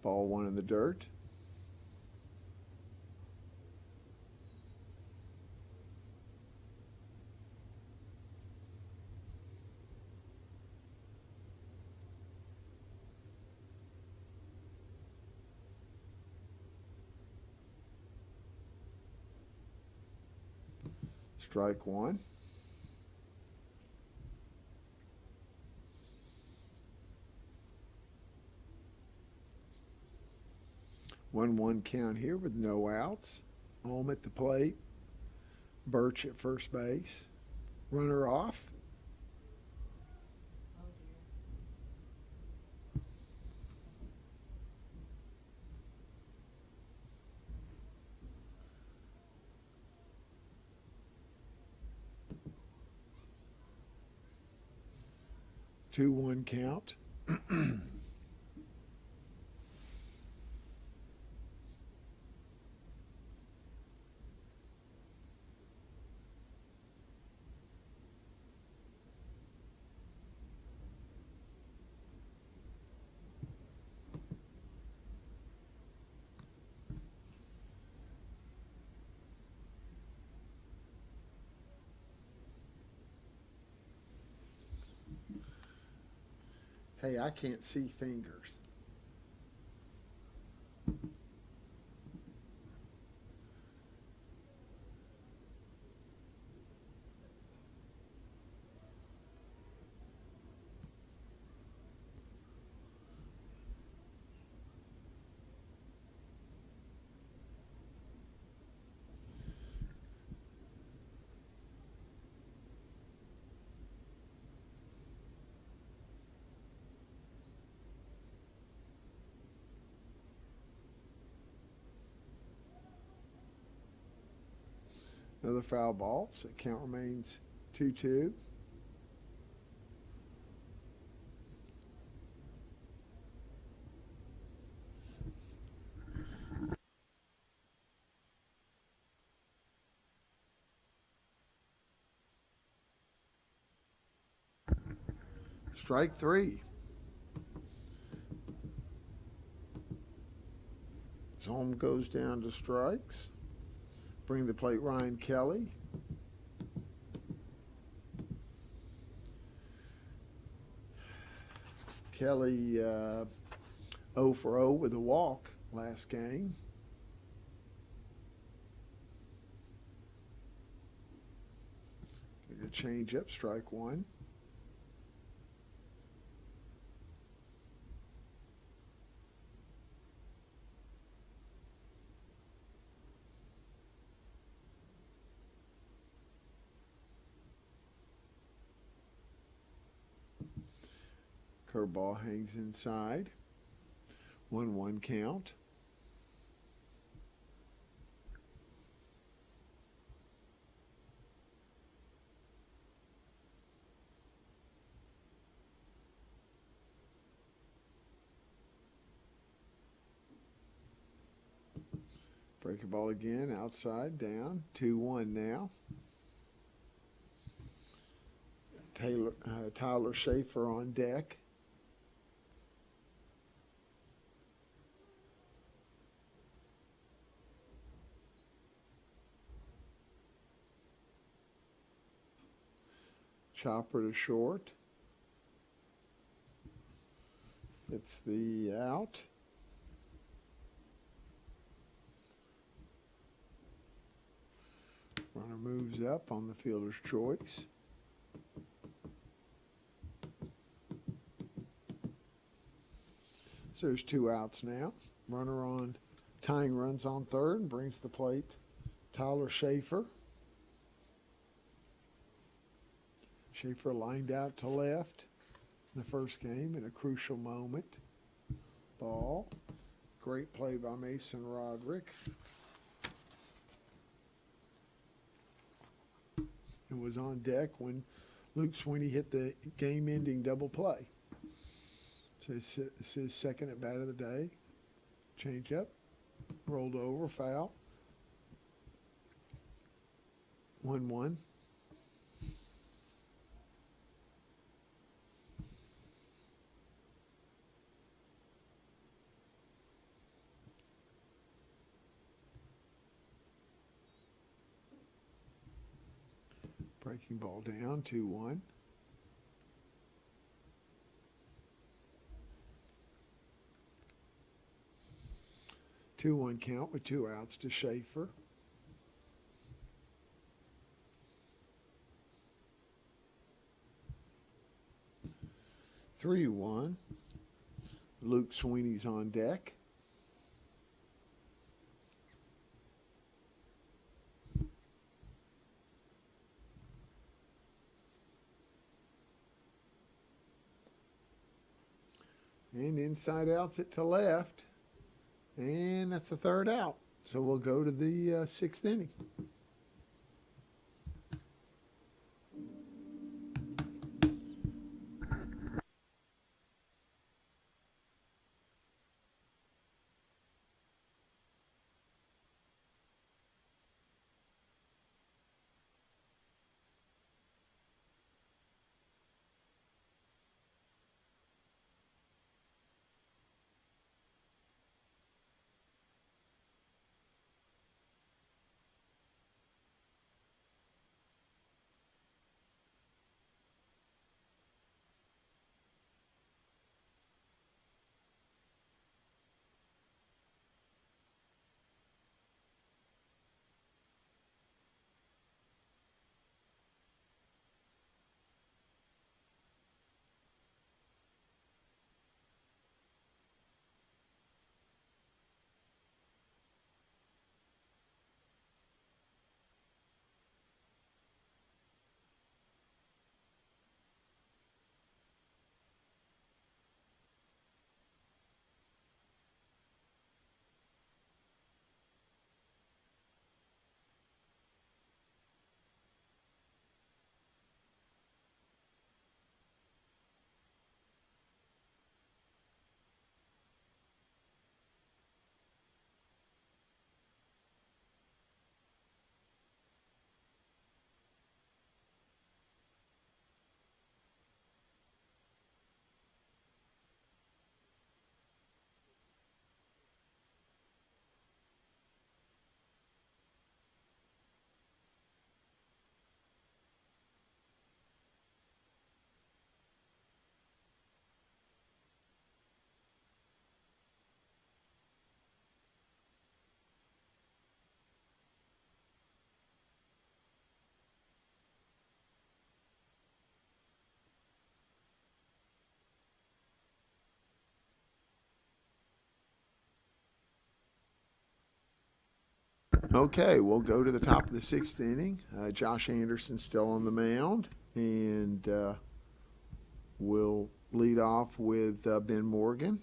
Ball one in the dirt. Strike one. One count here with no outs. Alm at the plate. Birch at first base. Runner off. Two one count. Hey, I can't see fingers. Another foul ball, so count remains 2-2. Strike three. Alm goes down to strikes. Bring the plate Ryan Kelly. Kelly 0 for 0 with a walk last game. The change up, strike one. Curveball hangs inside. 1-1 count. Breaking ball again, outside, down, 2-1 now. Tyler Schaefer on deck. Chopper to short. It's the out. Runner moves up on the fielder's choice. So there's 2 outs now. Runner on tying runs on third and brings the plate Tyler Schaefer. Schaefer lined out to left in the first game in a crucial moment. Ball. Great play by Mason Roderick. And was on deck when Luke Sweeney hit the game-ending double play. So it's his second at bat of the day. Change up, rolled over, foul. 1-1. Breaking ball down, 2-1. Two-one count with 2 outs to Schaefer. Three one. Luke Sweeney's on deck. And inside outs it to left. And that's the 3rd out. So we'll go to the 6th inning. Okay, we'll go to the top of the 6th inning. Josh Anderson still on the mound, and we'll lead off with Ben Morgan.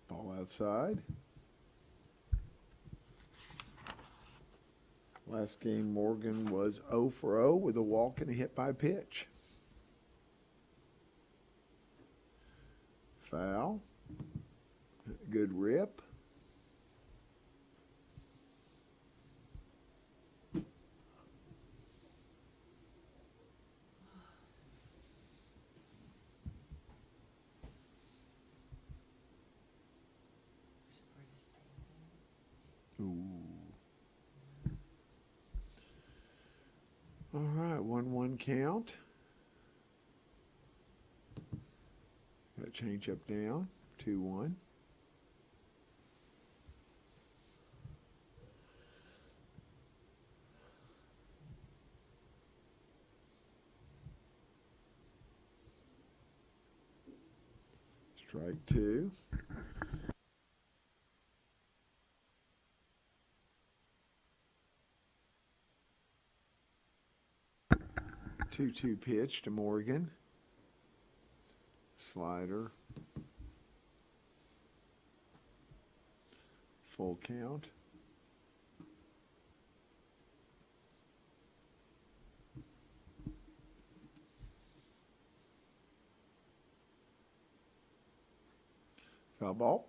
Ball outside. Last game, Morgan was 0 for 0 with a walk and a hit by pitch. Foul. Good rip. Ooh. All right, 1-1 count. Got change up down, 2-1. Strike 2. 2-2 pitch to Morgan. Slider. Full count. Foul ball.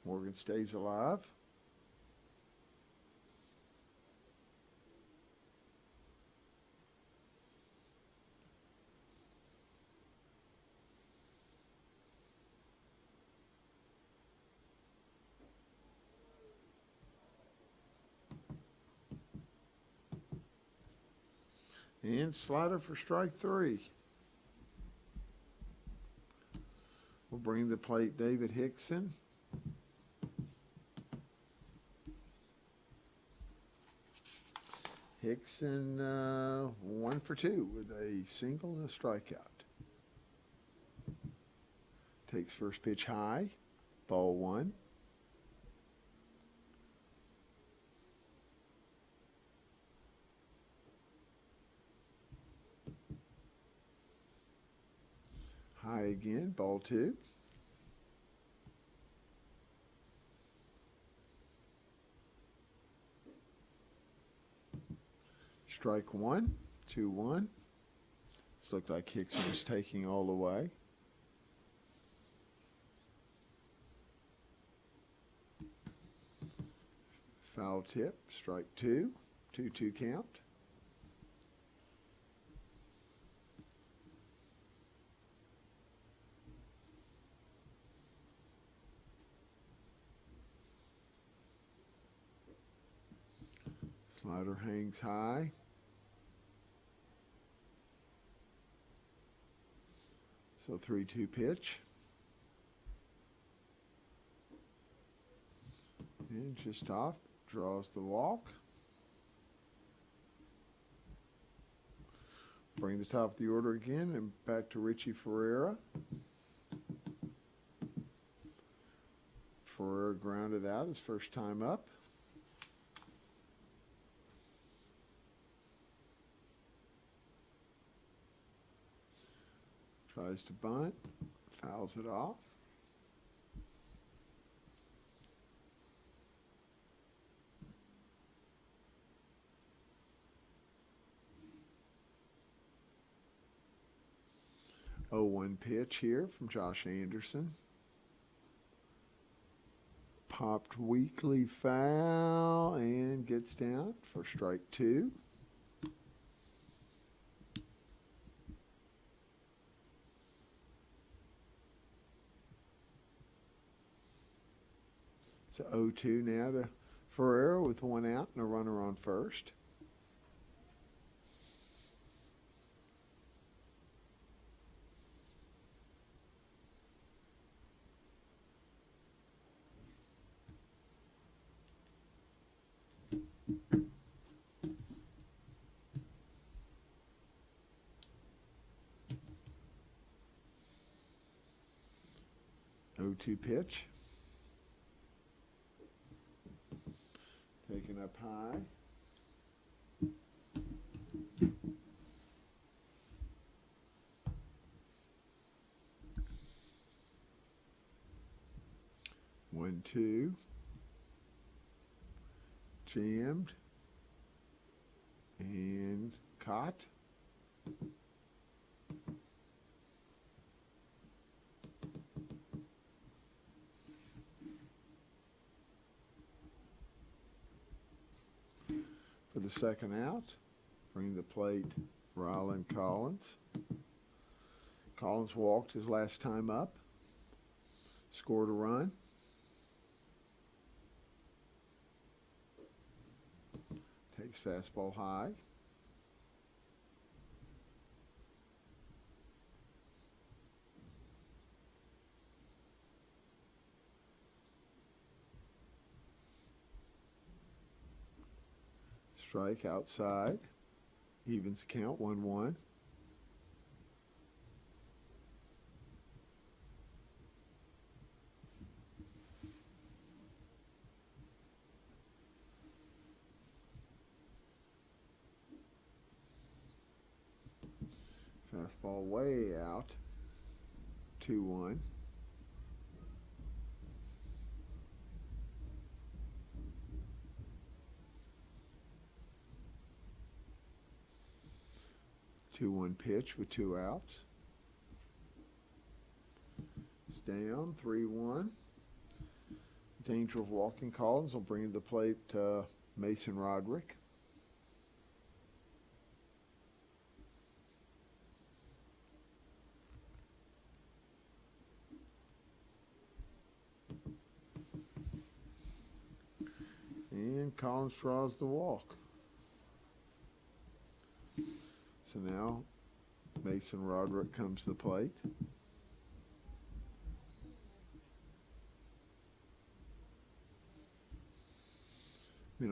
Morgan stays alive. And slider for strike 3. We'll bring the plate David Hickson. Hickson 1 for 2 with a single and a strikeout. Takes first pitch high, ball 1. High again, ball 2. Strike 1, 2-1. This looked like Hickson was taking all the way. Foul tip, strike 2, 2-2 count. Slider hangs high. So 3-2 pitch. And just off, draws the walk. Bring the top of the order again and back to Richie Ferreira. Ferreira grounded out his first time up. Tries to bunt, fouls it off. Oh, 1 pitch here from Josh Anderson. Popped weakly foul and gets down for strike 2. So 0-2 now to Ferreira with 1 out and a runner on first. Oh, 2 pitch. Taken up high. One, two. Jammed. And caught. for the second out. Bring the plate, Ryland Collins. Collins walked his last time up. Scored a run. Takes fastball high. Strike outside. Evens count 1-1. Fastball way out. 2-1. Two-one pitch with 2 outs. It's down 3-1. Danger of walking. Collins will bring to the plate Mason Roderick. And Collins draws the walk. So now Mason Roderick comes to the plate.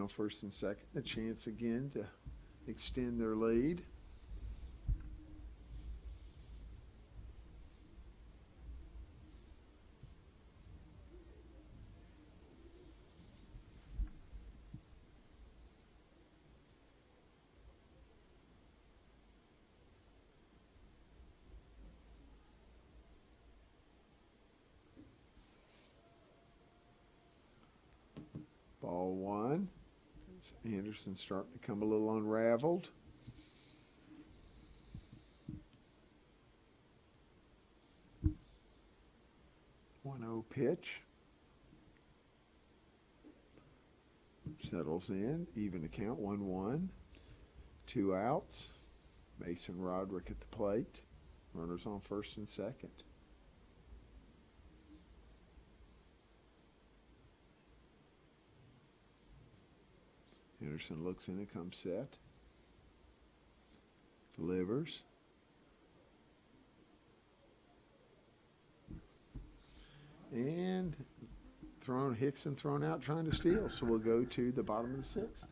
First and second, a chance again to extend their lead. Ball one. Anderson starting to come a little unraveled. One-0 pitch. Settles in. Even to count 1-1. 2 outs. Mason Roderick at the plate. Runners on first and second. Anderson looks in and comes set. Delivers. And Hickson thrown out trying to steal. So we'll go to the bottom of the sixth.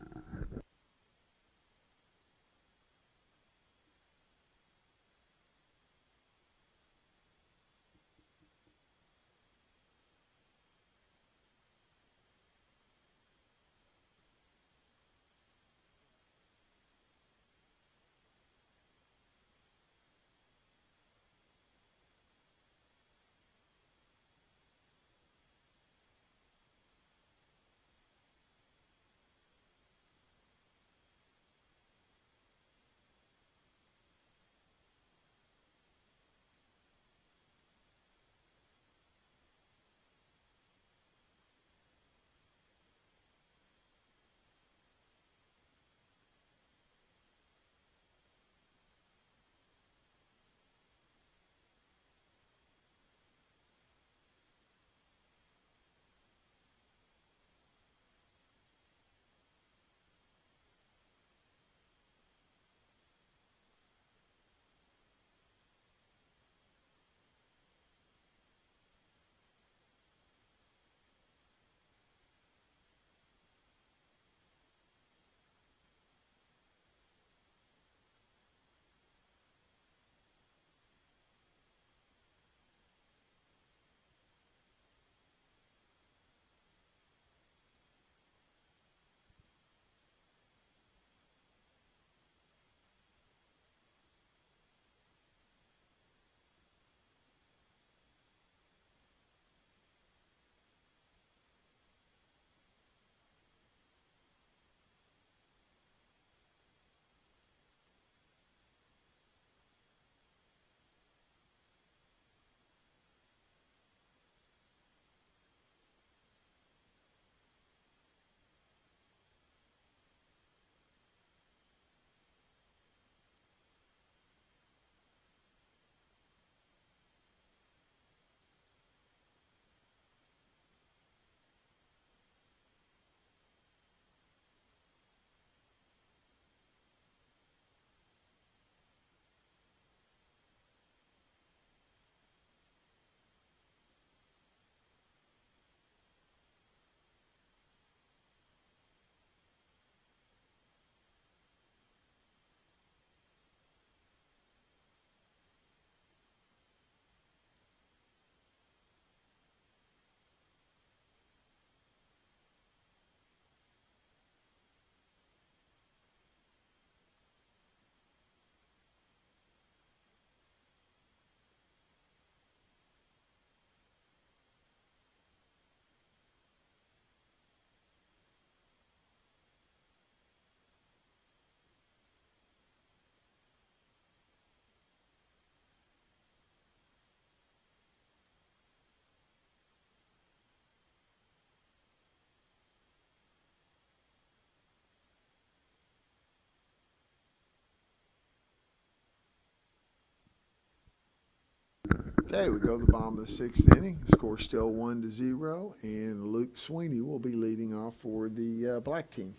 Okay, we go to the bottom of the sixth inning. Score still 1-0, and Luke Sweeney will be leading off for the black team.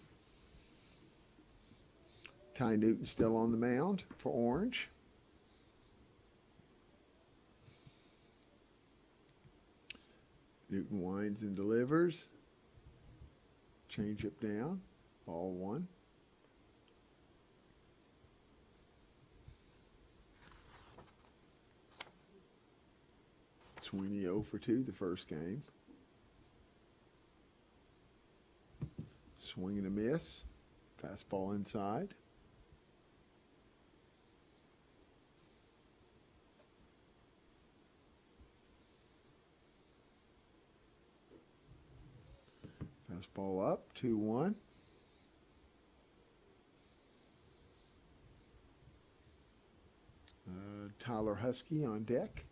Ty Newton still on the mound for Orange. Newton winds and delivers. Changeup down. Ball 1. Sweeney 0 for 2 the first game. Swing and a miss. Fastball inside. Fastball up, 2-1. Tyler Husky on deck.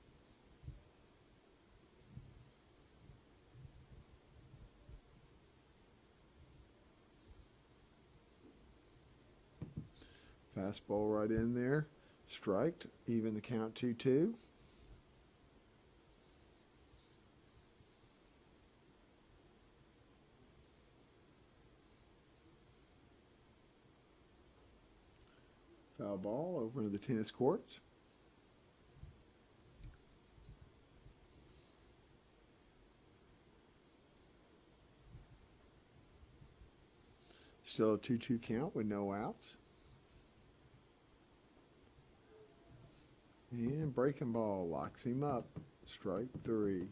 Fastball right in there. Striked, even the count 2-2. Foul ball over into the tennis courts. Still a 2-2 count with no outs. And breaking ball locks him up. Strike 3.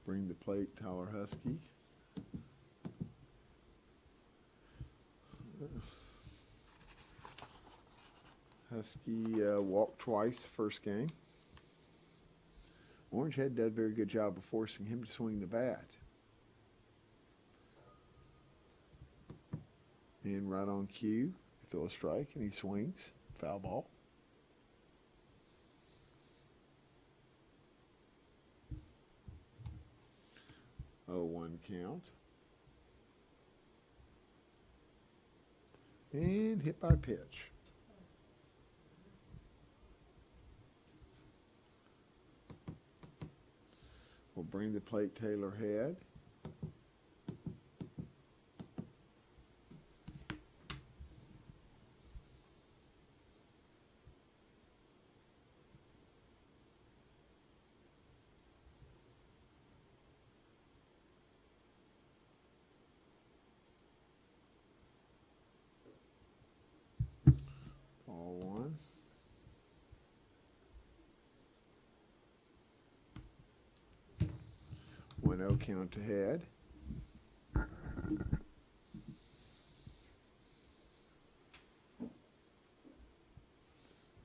Bring the plate, Tyler Husky. Husky walked twice the first game. Orange had done a very good job of forcing him to swing the bat. And right on cue, throw a strike and he swings. Foul ball. Oh, 1 count. And hit by pitch. We'll bring the plate Taylor Head. Ball 1. No count to Head.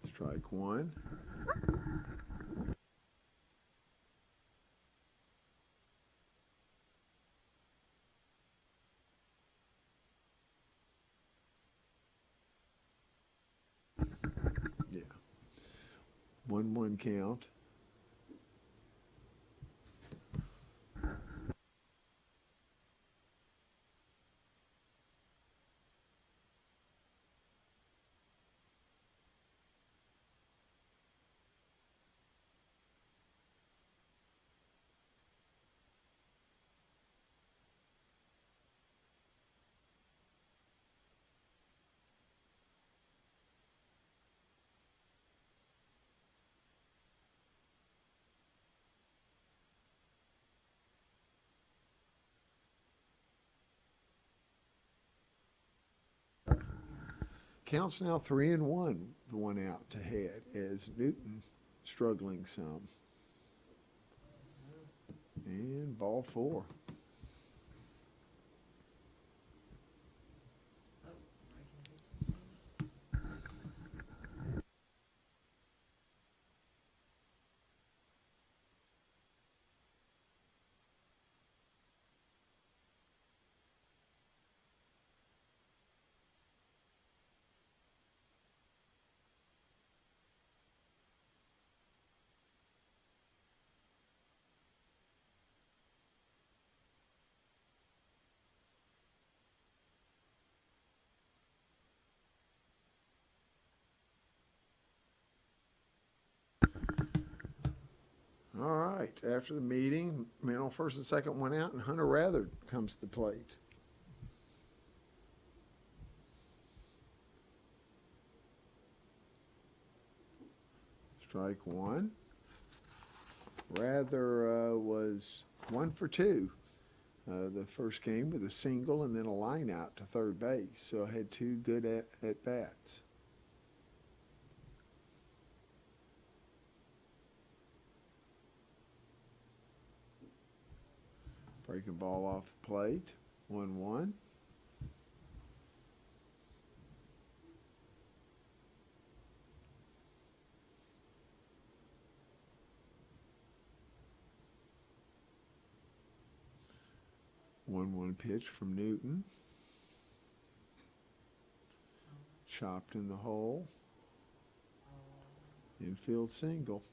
Strike 1. Yeah. 1-1 count. Counts now 3-1, the 1 out to Head, as Newton struggling some. And ball 4. right, after the meeting, man on first and second went out, and Hunter Rather comes to the plate. Strike one. Rather was 1 for 2. The first game with a single and then a line out to third base, so I had 2 good at bats. Breaking ball off the plate, 1-1. One pitch from Newton. Chopped in the hole. Infield single.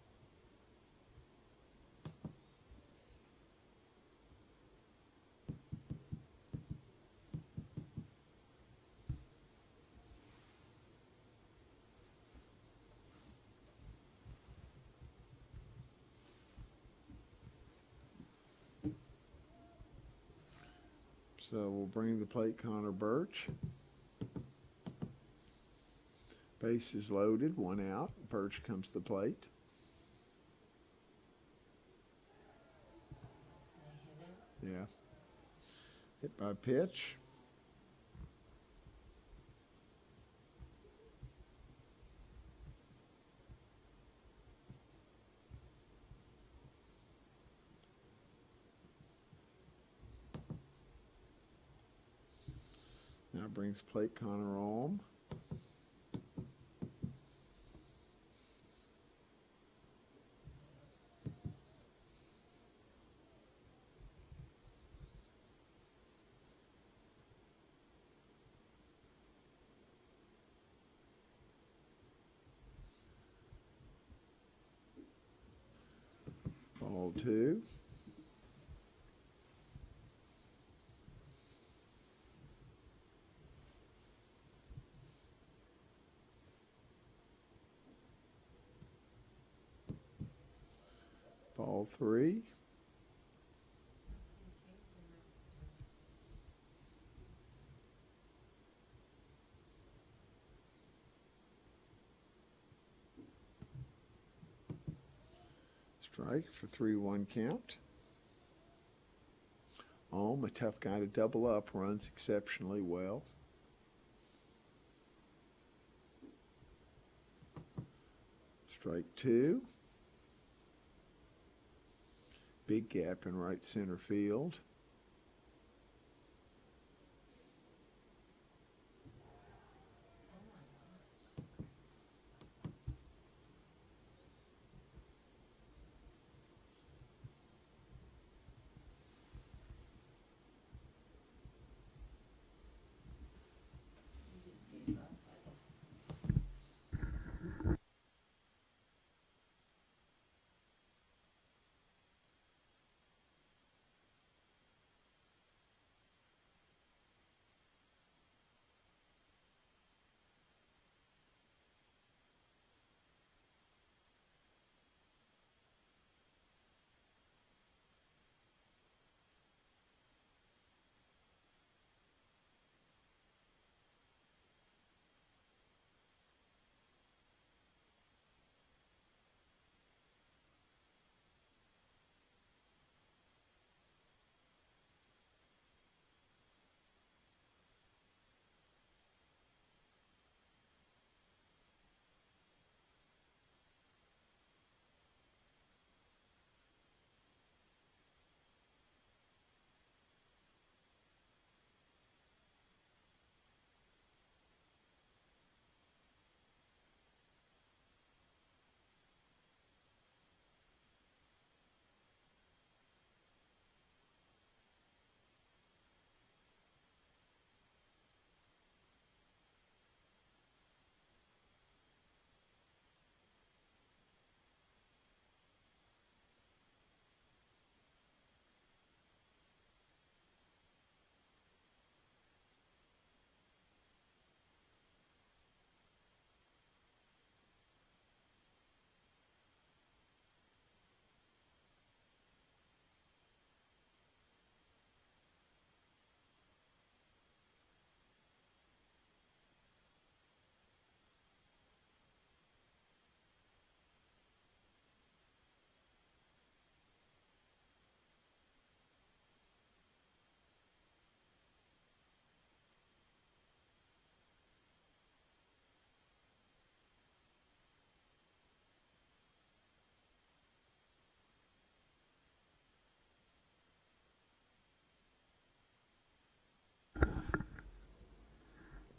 So we'll bring to the plate Connor Birch. Base is loaded, 1 out. Birch comes to the plate. Yeah. Hit by pitch. Now brings plate Connor Alm. Ball 2. Ball 3. Strike for 3-1 count. Alm, a tough guy to double up, runs exceptionally well. Strike 2. Big gap in right center field.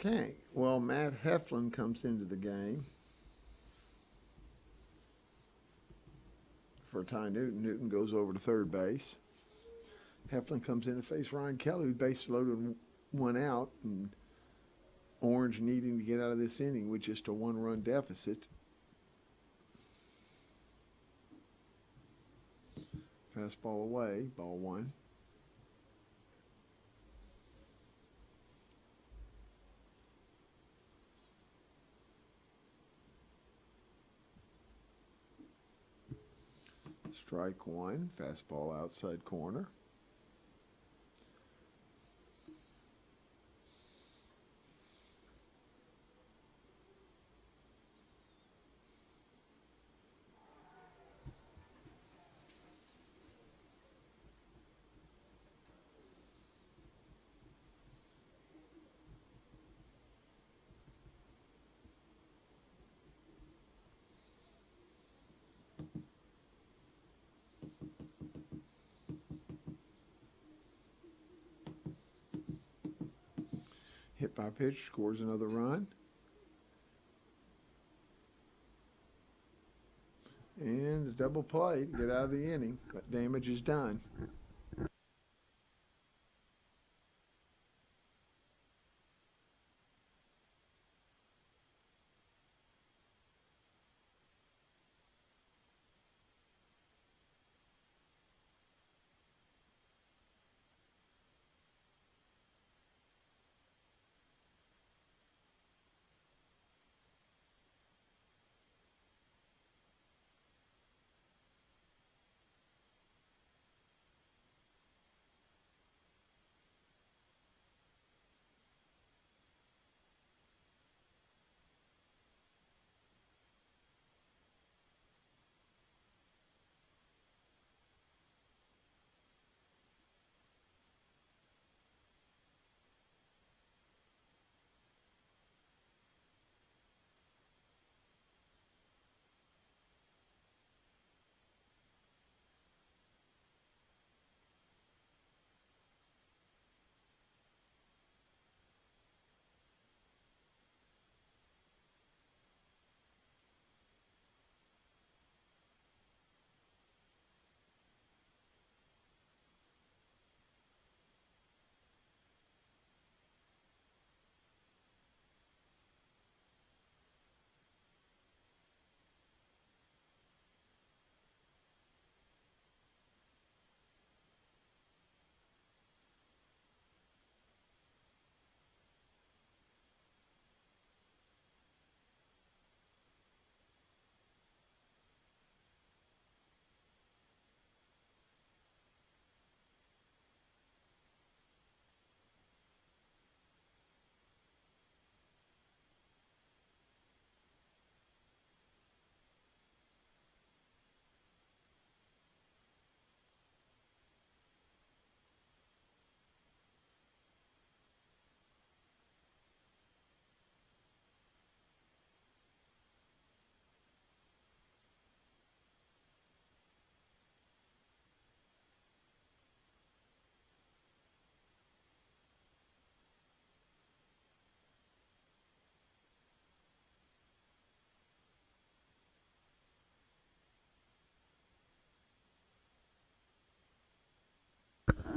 Okay, well, Matt Heflin comes into the game for Ty Newton. Newton goes over to third base. Heflin comes in to face Ryan Kelly, who's base loaded one out, and Orange needing to get out of this inning with just a one-run deficit. Fastball away, ball one. Strike one, fastball outside corner. Hit by pitch, scores another run. And a double play to get out of the inning, but damage is done.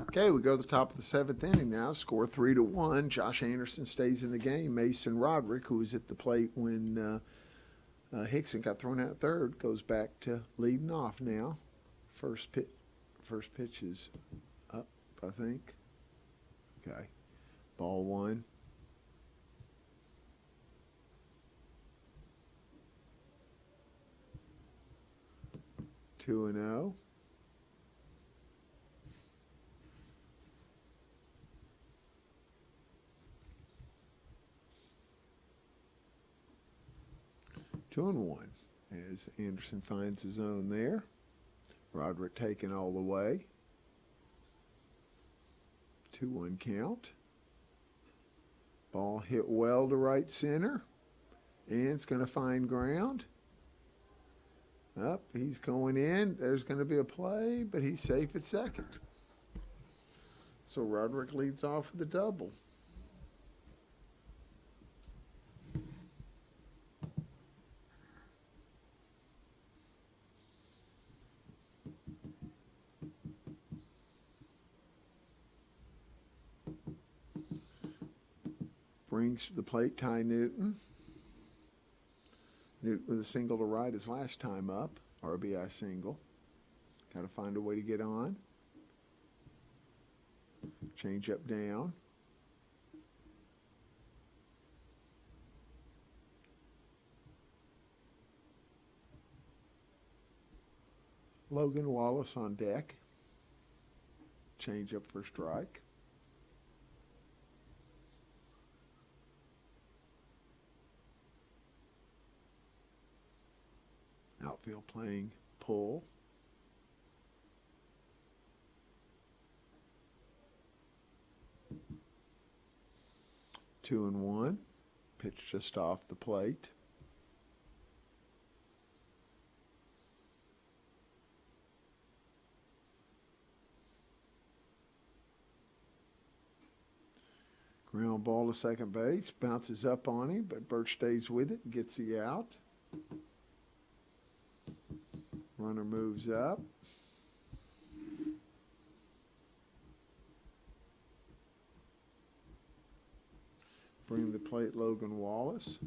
Okay, we go to the top of the seventh inning now. Score 3-1. Josh Anderson stays in the game. Mason Roderick, who was at the plate when Hickson got thrown out third, goes back to leading off now. First pitch is up, I think. Okay, ball one. 2-0. Two and one as Anderson finds his own there. Roderick taking all the way. 2-1 count. Ball hit well to right center. And it's going to find ground. Up, he's going in. There's going to be a play, but he's safe at second. So Roderick leads off with a double. Brings to the plate Ty Newton. Newton with a single to right his last time up. RBI single. Got to find a way to get on. Change up down. Logan Wallace on deck. Change up for strike. Outfield playing pull. Two and one. Pitch just off the plate. Ground ball to second base. Bounces up on him, but Birch stays with it and gets the out. Runner moves up. Bring the plate Logan Wallace.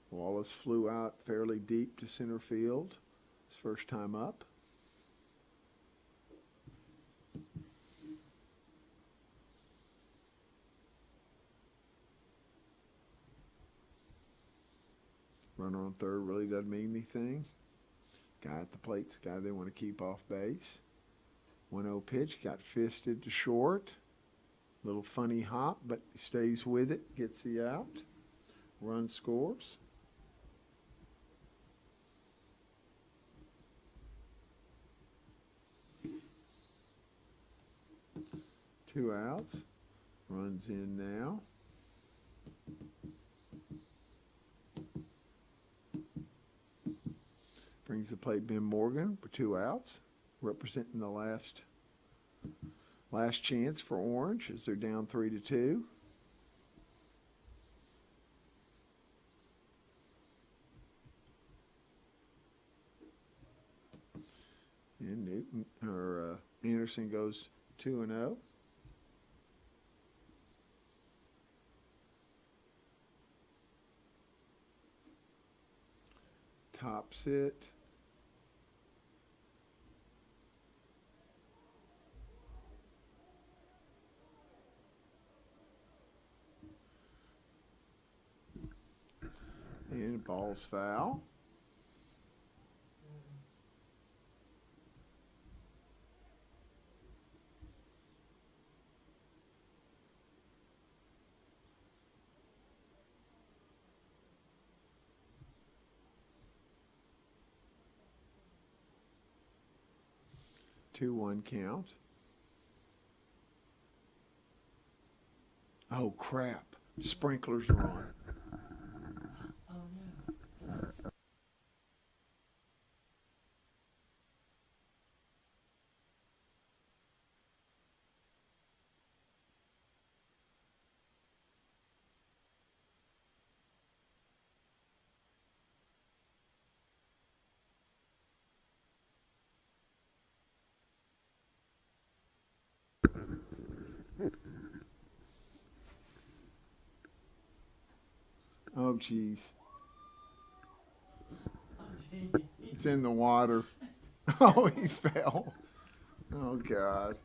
Wallace flew out fairly deep to center field his first time up. Runner on third really doesn't mean anything. Guy at the plate's the guy they want to keep off base. 1-0 pitch, got fisted to short. Little funny hop, but he stays with it, gets the out. Run scores. Two outs. Runs in now. Brings the plate Ben Morgan with two outs, representing the last chance for Orange as they're down 3-2. And Anderson goes 2-0. Tops it. And ball's foul. Two one count. Oh crap! Sprinklers are on. Oh, geez. It's in the water. Oh, he fell. Oh, God.